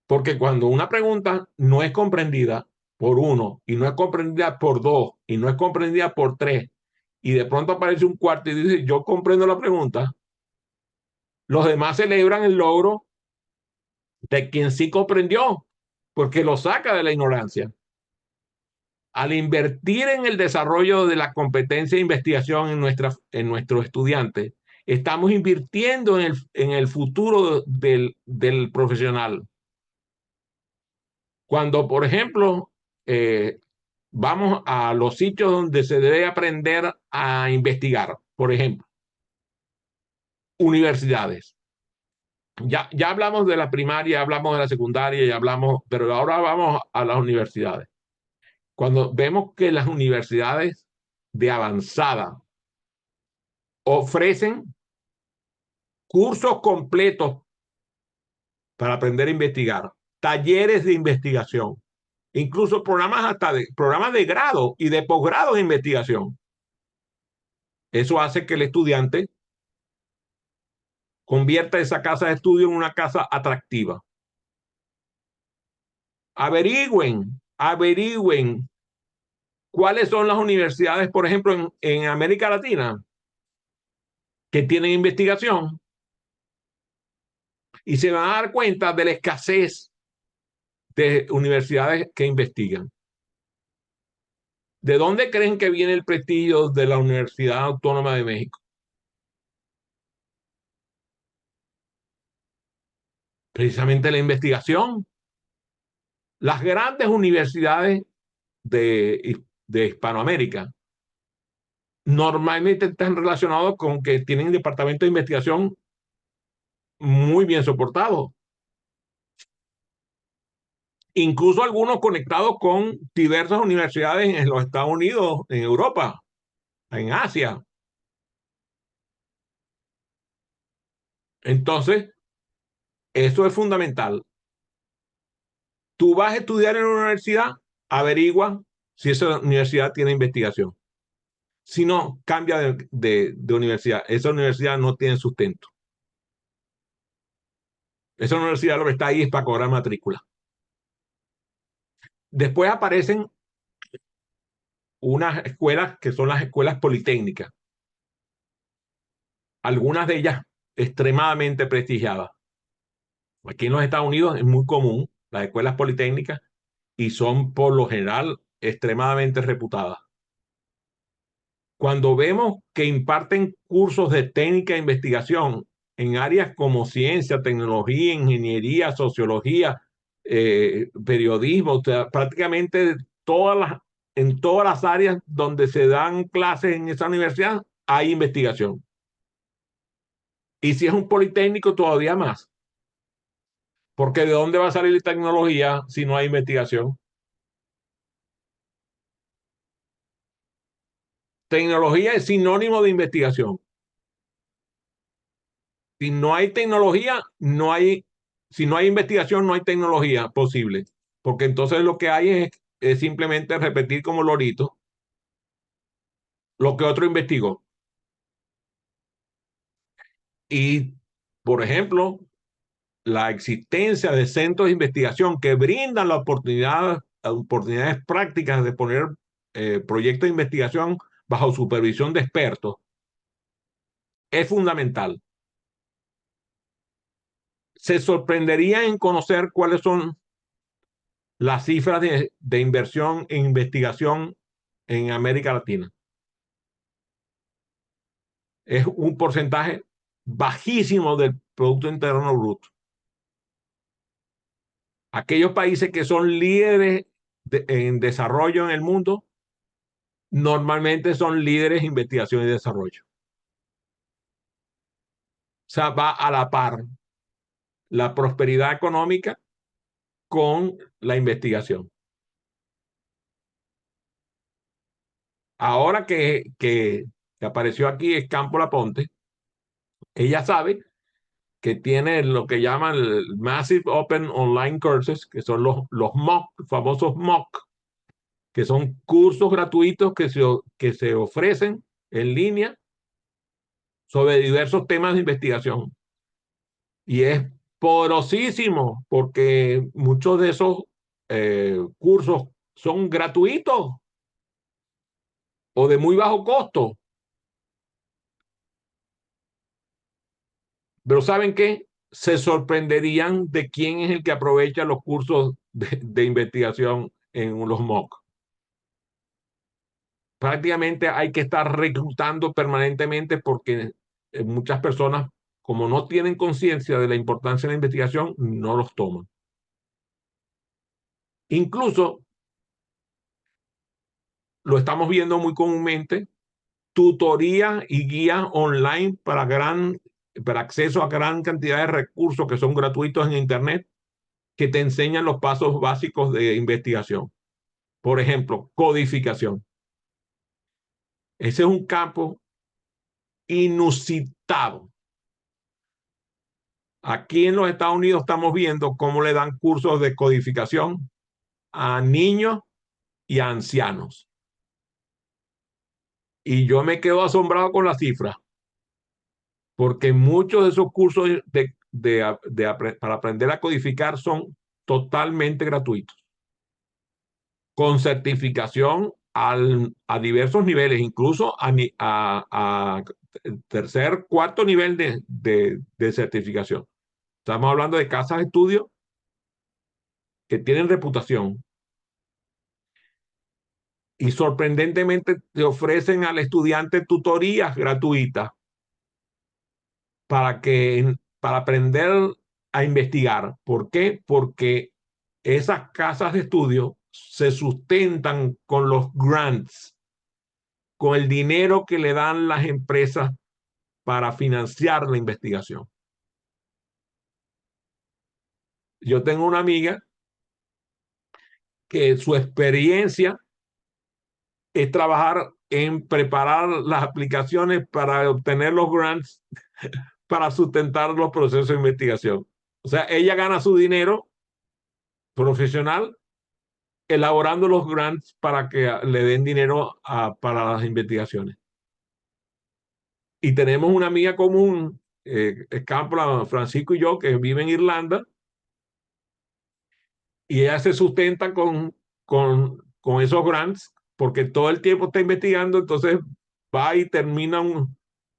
porque cuando una pregunta no es comprendida por uno, y no es comprendida por dos, y no es comprendida por tres, y de pronto aparece un cuarto y dice, yo comprendo la pregunta, los demás celebran el logro de quien sí comprendió, porque lo saca de la ignorancia. Al invertir en el desarrollo de la competencia de investigación en nuestros estudiantes, estamos invirtiendo en el futuro del profesional. Cuando, por ejemplo, eh, vamos a los sitios donde se debe aprender a investigar, por ejemplo, universidades. Ya hablamos de la primaria, hablamos de la secundaria, ya hablamos, pero ahora vamos a las universidades. Cuando vemos que las universidades de avanzada ofrecen cursos completos para aprender a investigar, talleres de investigación, incluso programas de grado y de posgrado en investigación. Eso hace que el estudiante convierta esa casa de estudio en una casa atractiva. Averigüen cuáles son las universidades, por ejemplo, en América Latina, que tienen investigación y se van a dar cuenta de la escasez de universidades que investigan. ¿De dónde creen que viene el prestigio de la Universidad Autónoma de México? Precisamente la investigación. Las grandes universidades de Hispanoamérica normalmente están relacionados con que tienen departamentos de investigación muy bien soportados, incluso algunos conectados con diversas universidades en los Estados Unidos, en Europa, en Asia. Entonces, eso es fundamental. Tú vas a estudiar en una universidad, averigua si esa universidad tiene investigación. Si no, cambia de universidad. Esa universidad no tiene sustento. Esa universidad lo que está ahí es para cobrar matrícula. Después aparecen unas escuelas que son las escuelas politécnicas, algunas de ellas extremadamente prestigiadas. Aquí en los Estados Unidos es muy común las escuelas politécnicas y son por lo general extremadamente reputadas. Cuando vemos que imparten cursos de técnica de investigación en áreas como ciencia, tecnología, ingeniería, sociología, periodismo, o sea, prácticamente en todas las áreas donde se dan clases en esa universidad hay investigación. Y si es un politécnico, todavía más. Porque ¿de dónde va a salir la tecnología si no hay investigación? Tecnología es sinónimo de investigación. Si no hay tecnología, si no hay investigación, no hay tecnología posible. Porque entonces lo que hay es simplemente repetir como lorito lo que otro investigó. Y, por ejemplo, la existencia de centros de investigación que brindan oportunidades prácticas de poner proyectos de investigación bajo supervisión de expertos es fundamental. Se sorprendería en conocer cuáles son las cifras de inversión en investigación en América Latina. Es un porcentaje bajísimo del Producto Interno Bruto. Aquellos países que son líderes en desarrollo en el mundo, normalmente son líderes en investigación y desarrollo. O sea, va a la par la prosperidad económica con la investigación. Ahora que apareció aquí Escampo Laponte, ella sabe que tiene lo que llaman el Massive Open Online Courses, que son los MOOC, famosos MOOC, que son cursos gratuitos que se ofrecen en línea sobre diversos temas de investigación. Y es porosísimo porque muchos de esos cursos son gratuitos o de muy bajo costo. Pero ¿saben qué? Se sorprenderían de quién es el que aprovecha los cursos de investigación en los MOOC. Prácticamente hay que estar reclutando permanentemente porque muchas personas, como no tienen conciencia de la importancia de la investigación, no los toman. Incluso lo estamos viendo muy comúnmente, tutorías y guías online para acceso a gran cantidad de recursos que son gratuitos en Internet, que te enseñan los pasos básicos de investigación. Por ejemplo, codificación. Ese es un campo inusitado. Aquí en los Estados Unidos estamos viendo cómo le dan cursos de codificación a niños y a ancianos. Y yo me quedo asombrado con las cifras, porque muchos de esos cursos para aprender a codificar son totalmente gratuitos, con certificación a diversos niveles, incluso a tercer, cuarto nivel de certificación. Estamos hablando de casas de estudio que tienen reputación y sorprendentemente te ofrecen al estudiante tutorías gratuitas para aprender a investigar. ¿Por qué? Porque esas casas de estudio se sustentan con los grants, con el dinero que le dan las empresas para financiar la investigación. Yo tengo una amiga que su experiencia es trabajar en preparar las aplicaciones para obtener los grants para sustentar los procesos de investigación. O sea, ella gana su dinero profesional elaborando los grants para que le den dinero para las investigaciones. Y tenemos una amiga común, Campla, Francisco y yo, que vive en Irlanda, y ella se sustenta con esos grants porque todo el tiempo está investigando, entonces va y termina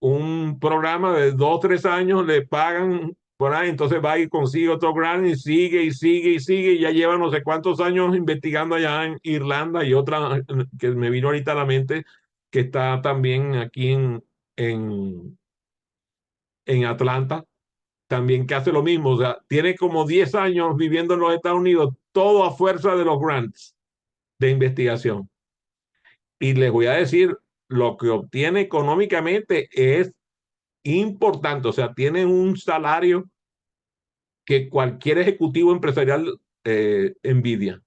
un programa de 2 o 3 años, le pagan por ahí, entonces va y consigue otro grant y sigue y sigue y sigue, y ya lleva no sé cuántos años investigando allá en Irlanda. Y otra que me vino ahorita a la mente, que está también aquí en, en Atlanta, también que hace lo mismo. O sea, tiene como 10 años viviendo en los Estados Unidos, todo a fuerza de los grants de investigación. Y les voy a decir, lo que obtiene económicamente es importante. O sea, tiene un salario que cualquier ejecutivo empresarial envidia.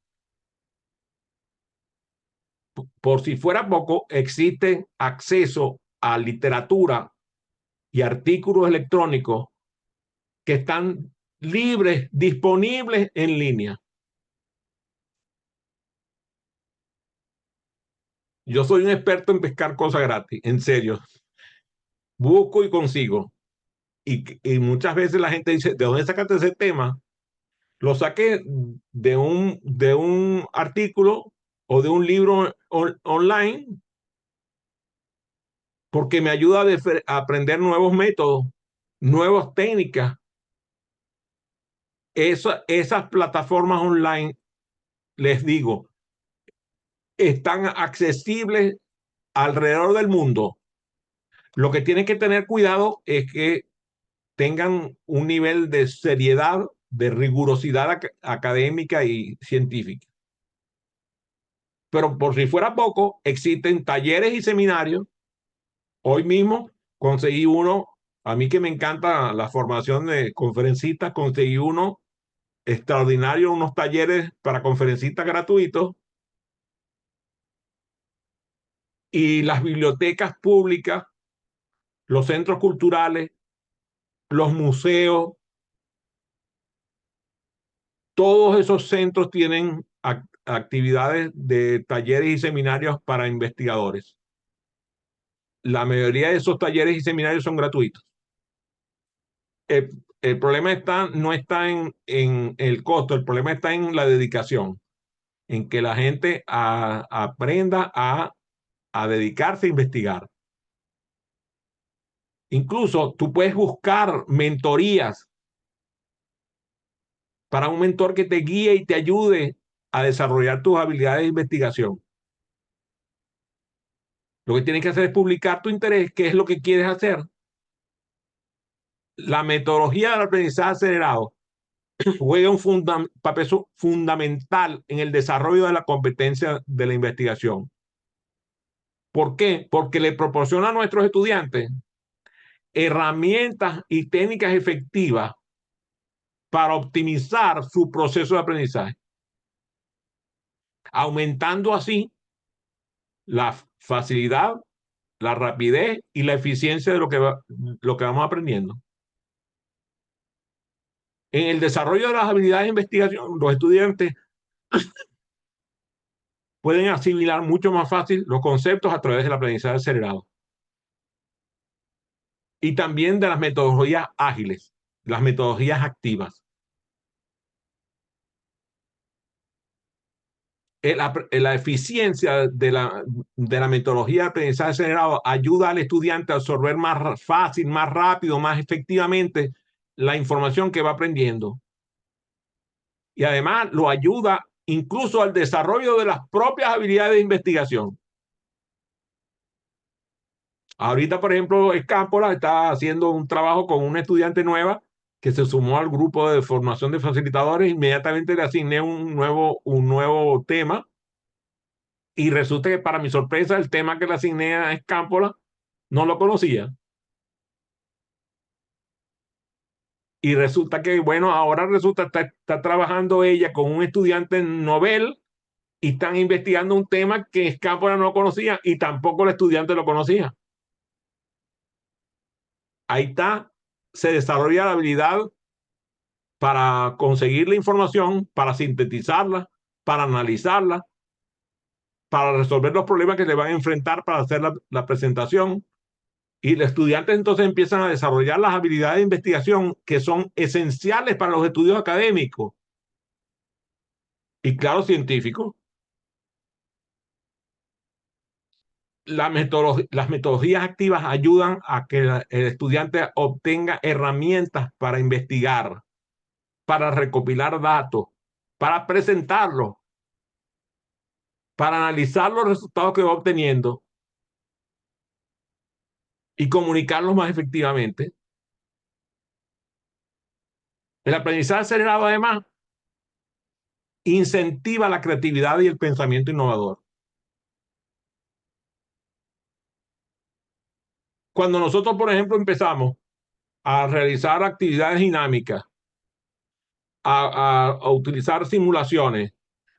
Por si fuera poco, existe acceso a literatura y artículos electrónicos que están libres, disponibles en línea. Yo soy un experto en pescar cosas gratis, en serio. Busco y consigo. Y muchas veces la gente dice, ¿de dónde sacaste ese tema? Lo saqué de un artículo o de un libro online, porque me ayuda a aprender nuevos métodos, nuevas técnicas. Esas plataformas online, les digo, están accesibles alrededor del mundo. Lo que tienen que tener cuidado es que tengan un nivel de seriedad, de rigurosidad académica y científica. Pero por si fuera poco, existen talleres y seminarios. Hoy mismo conseguí uno, a mí que me encanta la formación de conferencistas, conseguí uno extraordinario, unos talleres para conferencistas gratuitos. Y las bibliotecas públicas, los centros culturales, los museos, todos esos centros tienen actividades de talleres y seminarios para investigadores. La mayoría de esos talleres y seminarios son gratuitos. El, el problema no está en el costo, el problema está en la dedicación, en que la gente aprenda a dedicarse a investigar. Incluso tú puedes buscar mentorías para un mentor que te guíe y te ayude a desarrollar tus habilidades de investigación. Lo que tienes que hacer es publicar tu interés, qué es lo que quieres hacer. La metodología del aprendizaje acelerado juega un papel fundamental en el desarrollo de la competencia de la investigación. ¿Por qué? Porque le proporciona a nuestros estudiantes herramientas y técnicas efectivas para optimizar su proceso de aprendizaje, aumentando así la facilidad, la rapidez y la eficiencia de lo que vamos aprendiendo. En el desarrollo de las habilidades de investigación, los estudiantes pueden asimilar mucho más fácil los conceptos a través del aprendizaje acelerado y también de las metodologías ágiles, las metodologías activas. La eficiencia de la metodología de aprendizaje acelerado ayuda al estudiante a absorber más fácil, más rápido, más efectivamente la información que va aprendiendo. Y además lo ayuda incluso al desarrollo de las propias habilidades de investigación. Ahorita, por ejemplo, Escámpola está haciendo un trabajo con una estudiante nueva que se sumó al grupo de formación de facilitadores. Inmediatamente le asigné un nuevo tema y resulta que para mi sorpresa el tema que le asigné a Escámpola no lo conocía. Y resulta que, bueno, ahora resulta que está trabajando ella con un estudiante novel y están investigando un tema que Escámpola no conocía y tampoco el estudiante lo conocía. Ahí está, se desarrolla la habilidad para conseguir la información, para sintetizarla, para analizarla, para resolver los problemas que se van a enfrentar para hacer la presentación. Y los estudiantes entonces empiezan a desarrollar las habilidades de investigación que son esenciales para los estudios académicos y, claro, científicos. Las metodologías activas ayudan a que el estudiante obtenga herramientas para investigar, para recopilar datos, para presentarlos, para analizar los resultados que va obteniendo y comunicarlos más efectivamente. El aprendizaje acelerado, además, incentiva la creatividad y el pensamiento innovador. Cuando nosotros, por ejemplo, empezamos a realizar actividades dinámicas, a utilizar simulaciones,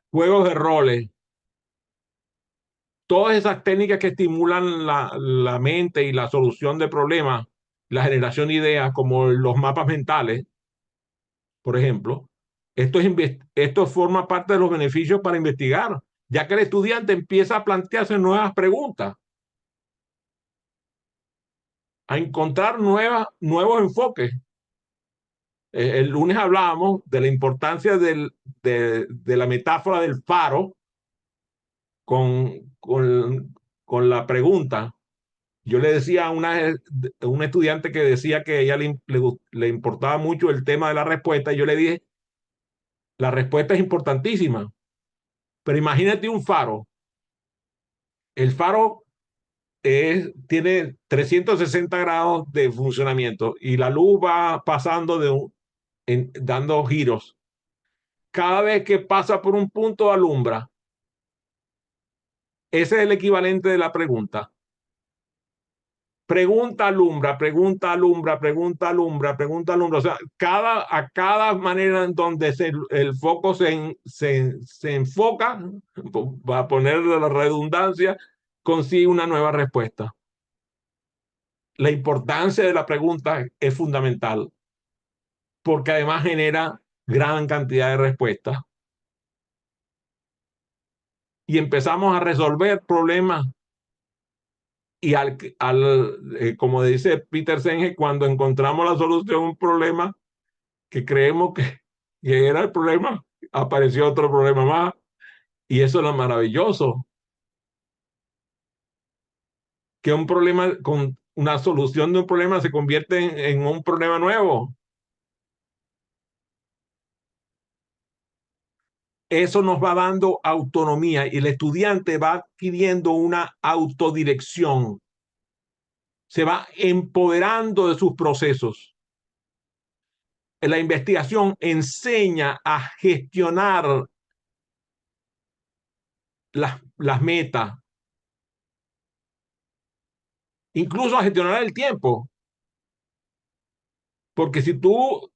juegos de roles, todas esas técnicas que estimulan la mente y la solución de problemas, la generación de ideas, como los mapas mentales, por ejemplo, esto forma parte de los beneficios para investigar, ya que el estudiante empieza a plantearse nuevas preguntas, a encontrar nuevos enfoques. El lunes hablábamos de la importancia de la metáfora del faro con la pregunta. Yo le decía a una estudiante que decía que a ella le importaba mucho el tema de la respuesta, y yo le dije, la respuesta es importantísima, pero imagínate un faro. El faro tiene 360 grados de funcionamiento y la luz va pasando dando giros. Cada vez que pasa por un punto alumbra. Ese es el equivalente de la pregunta. Pregunta alumbra, pregunta alumbra, pregunta alumbra, pregunta alumbra. O sea, a cada manera en donde el foco se enfoca, para poner la redundancia, consigue una nueva respuesta. La importancia de la pregunta es fundamental porque además genera gran cantidad de respuestas y empezamos a resolver problemas y como dice Peter Senge, cuando encontramos la solución a un problema que creemos que era el problema, apareció otro problema más y eso es lo maravilloso, que un problema con una solución de un problema se convierte en un problema nuevo. Eso nos va dando autonomía y el estudiante va adquiriendo una autodirección, se va empoderando de sus procesos. la investigación enseña a gestionar las metas, incluso a gestionar el tiempo, porque si tú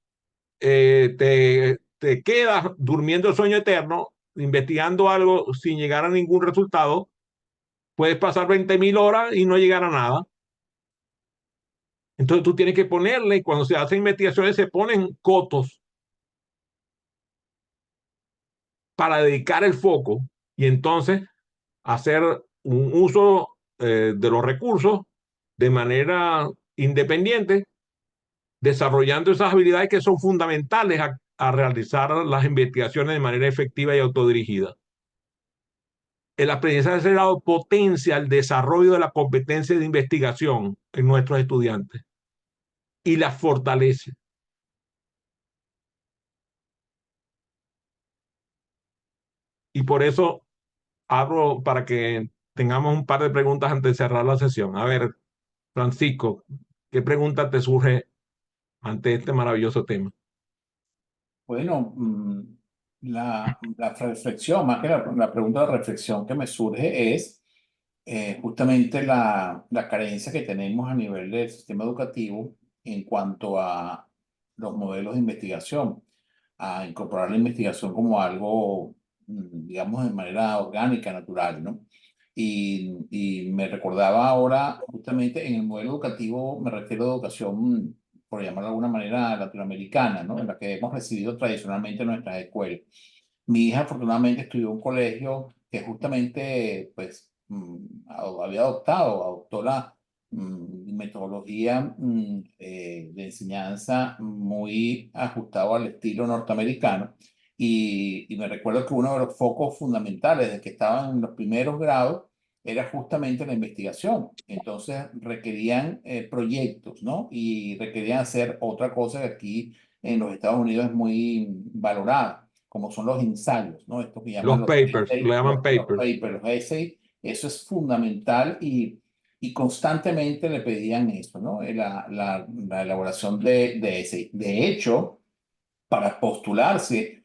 te quedas durmiendo el sueño eterno, investigando algo sin llegar a ningún resultado, puedes pasar 20.000 horas y no llegar a nada. Entonces tú tienes que ponerle, cuando se hacen investigaciones, se ponen cotos para dedicar el foco y entonces hacer un uso de los recursos de manera independiente, desarrollando esas habilidades que son fundamentales a realizar las investigaciones de manera efectiva y autodirigida. El aprendizaje acelerado potencia el desarrollo de la competencia de investigación en nuestros estudiantes y la fortalece. Y por eso abro para que tengamos un par de preguntas antes de cerrar la sesión. A ver, Francisco, ¿qué pregunta te surge ante este maravilloso tema? Bueno, la reflexión, más que la pregunta de reflexión que me surge es justamente la carencia que tenemos a nivel del sistema educativo en cuanto a los modelos de investigación, a incorporar la investigación como algo, digamos, de manera orgánica, natural, ¿no? Y me recordaba ahora, justamente en el modelo educativo, me refiero a educación, por llamarlo de alguna manera, latinoamericana, ¿no? En la que hemos recibido tradicionalmente en nuestras escuelas. Mi hija afortunadamente estudió en un colegio que justamente, pues, había adoptó la metodología de enseñanza muy ajustado al estilo norteamericano. Y me recuerdo que uno de los focos fundamentales de que estaban en los primeros grados era justamente la investigación. Entonces requerían proyectos, ¿no? Y requerían hacer otra cosa que aquí en los Estados Unidos es muy valorada, como son los ensayos, ¿no? Esto que llaman Los los papers, le essays, llaman los papers. papers, los essays. Eso es fundamental y constantemente le pedían eso, ¿no? La elaboración de essays. De hecho, para postularse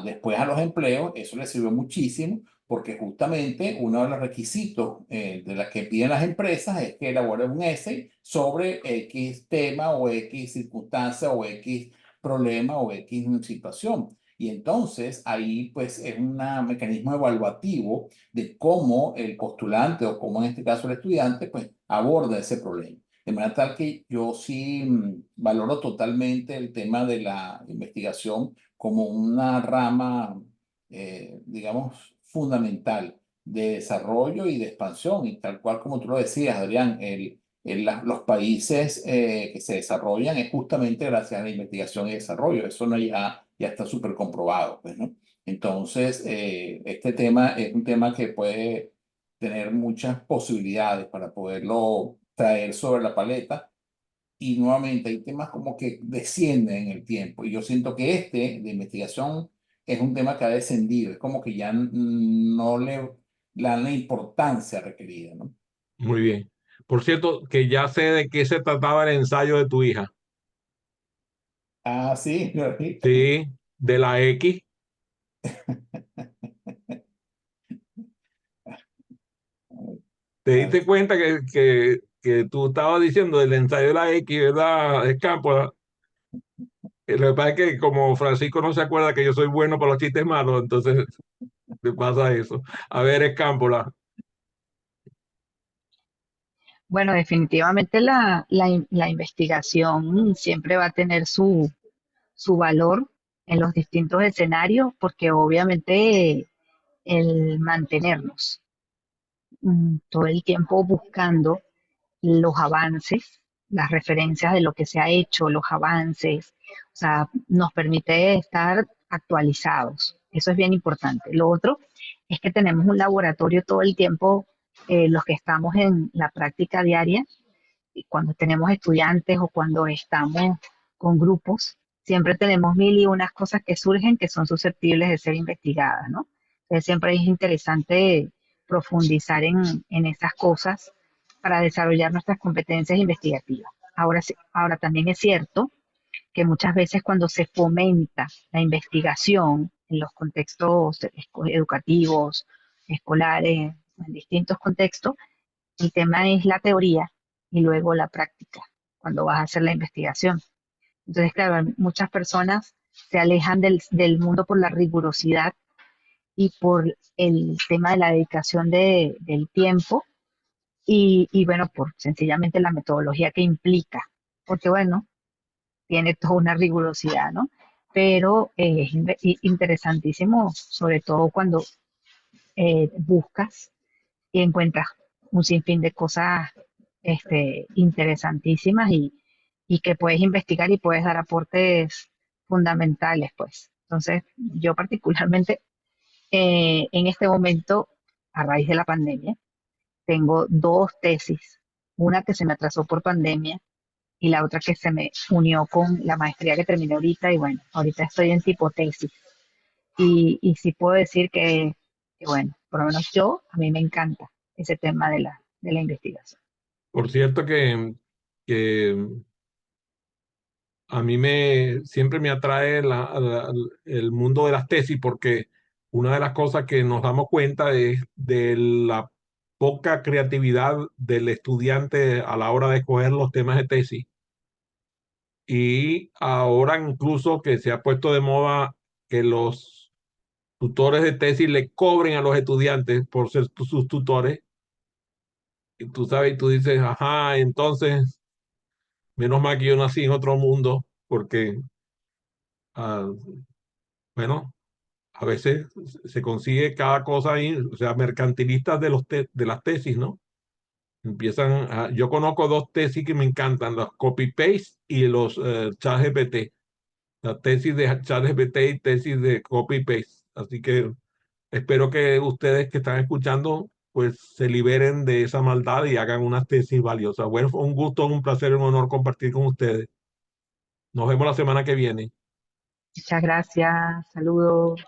después a los empleos, eso les sirvió muchísimo porque justamente uno de los requisitos de las que piden las empresas es que elaboren un essay sobre X tema o X circunstancia o X problema o X situación. Y entonces ahí pues es un mecanismo evaluativo de cómo el postulante o cómo en este caso el estudiante pues aborda ese problema. De manera tal que yo sí valoro totalmente el tema de la investigación como una rama, digamos, fundamental de desarrollo y de expansión. Y tal cual como tú lo decías, Adrián, los países que se desarrollan es justamente gracias a la investigación y desarrollo. Eso no ya está súper comprobado, pues, ¿no? Entonces, este tema es un tema que puede tener muchas posibilidades para poderlo traer sobre la paleta y nuevamente hay temas como que descienden en el tiempo y yo siento que este de investigación es un tema que ha descendido, es como que ya no le dan la importancia requerida, ¿no? Muy bien. Por cierto, que ya sé de qué se trataba el ensayo de tu hija. Ah, sí, Sí, de la X. ¿Te diste cuenta que tú estabas diciendo del ensayo de la X, ¿verdad? Escámpola. Lo que pasa es que como Francisco no se acuerda que yo soy bueno para los chistes malos, entonces te pasa eso. A ver, Escámpola. Bueno, definitivamente la investigación siempre va a tener su valor en los distintos escenarios porque obviamente el mantenernos todo el tiempo buscando los avances, las referencias de lo que se ha hecho, los avances, o sea, nos permite estar actualizados. Eso es bien importante. Lo otro es que tenemos un laboratorio todo el tiempo, los que estamos en la práctica diaria, y cuando tenemos estudiantes o cuando estamos con grupos, siempre tenemos mil y unas cosas que surgen que son susceptibles de ser investigadas, ¿no? Entonces siempre es interesante profundizar en esas cosas para desarrollar nuestras competencias investigativas. Ahora, ahora también es cierto que muchas veces cuando se fomenta la investigación en los contextos educativos, escolares, en distintos contextos, el tema es la teoría y luego la práctica, cuando vas a hacer la investigación. Entonces, claro, muchas personas se alejan del mundo por la rigurosidad y por el tema de la dedicación del tiempo y bueno, por sencillamente la metodología que implica, porque bueno, tiene toda una rigurosidad, ¿no? Pero es interesantísimo, sobre todo cuando buscas y encuentras un sinfín de cosas interesantísimas y que puedes investigar y puedes dar aportes fundamentales, pues. Entonces, yo particularmente en este momento, a raíz de la pandemia, tengo dos tesis, una que se me atrasó por pandemia y la otra que se me unió con la maestría que terminé ahorita y bueno, ahorita estoy en tipo tesis y sí puedo decir que bueno, por lo menos yo, a mí me encanta ese tema de la investigación. Por cierto que a mí siempre me atrae el mundo de las tesis porque una de las cosas que nos damos cuenta es de la poca creatividad del estudiante a la hora de escoger los temas de tesis. Y ahora incluso que se ha puesto de moda que los tutores de tesis le cobren a los estudiantes por ser sus tutores. Y tú sabes, y tú dices, ajá, entonces, menos mal que yo nací en otro mundo porque, ah, bueno, a veces se consigue cada cosa ahí, o sea, mercantilistas de las tesis, ¿no? Yo conozco dos tesis que me encantan, los copy-paste y los ChatGPT. La tesis de ChatGPT y tesis de copy-paste. Así que espero que ustedes que están escuchando, pues se liberen de esa maldad y hagan unas tesis valiosas. Bueno, fue un gusto, un placer, un honor compartir con ustedes. Nos vemos la semana que viene. Muchas gracias, saludos.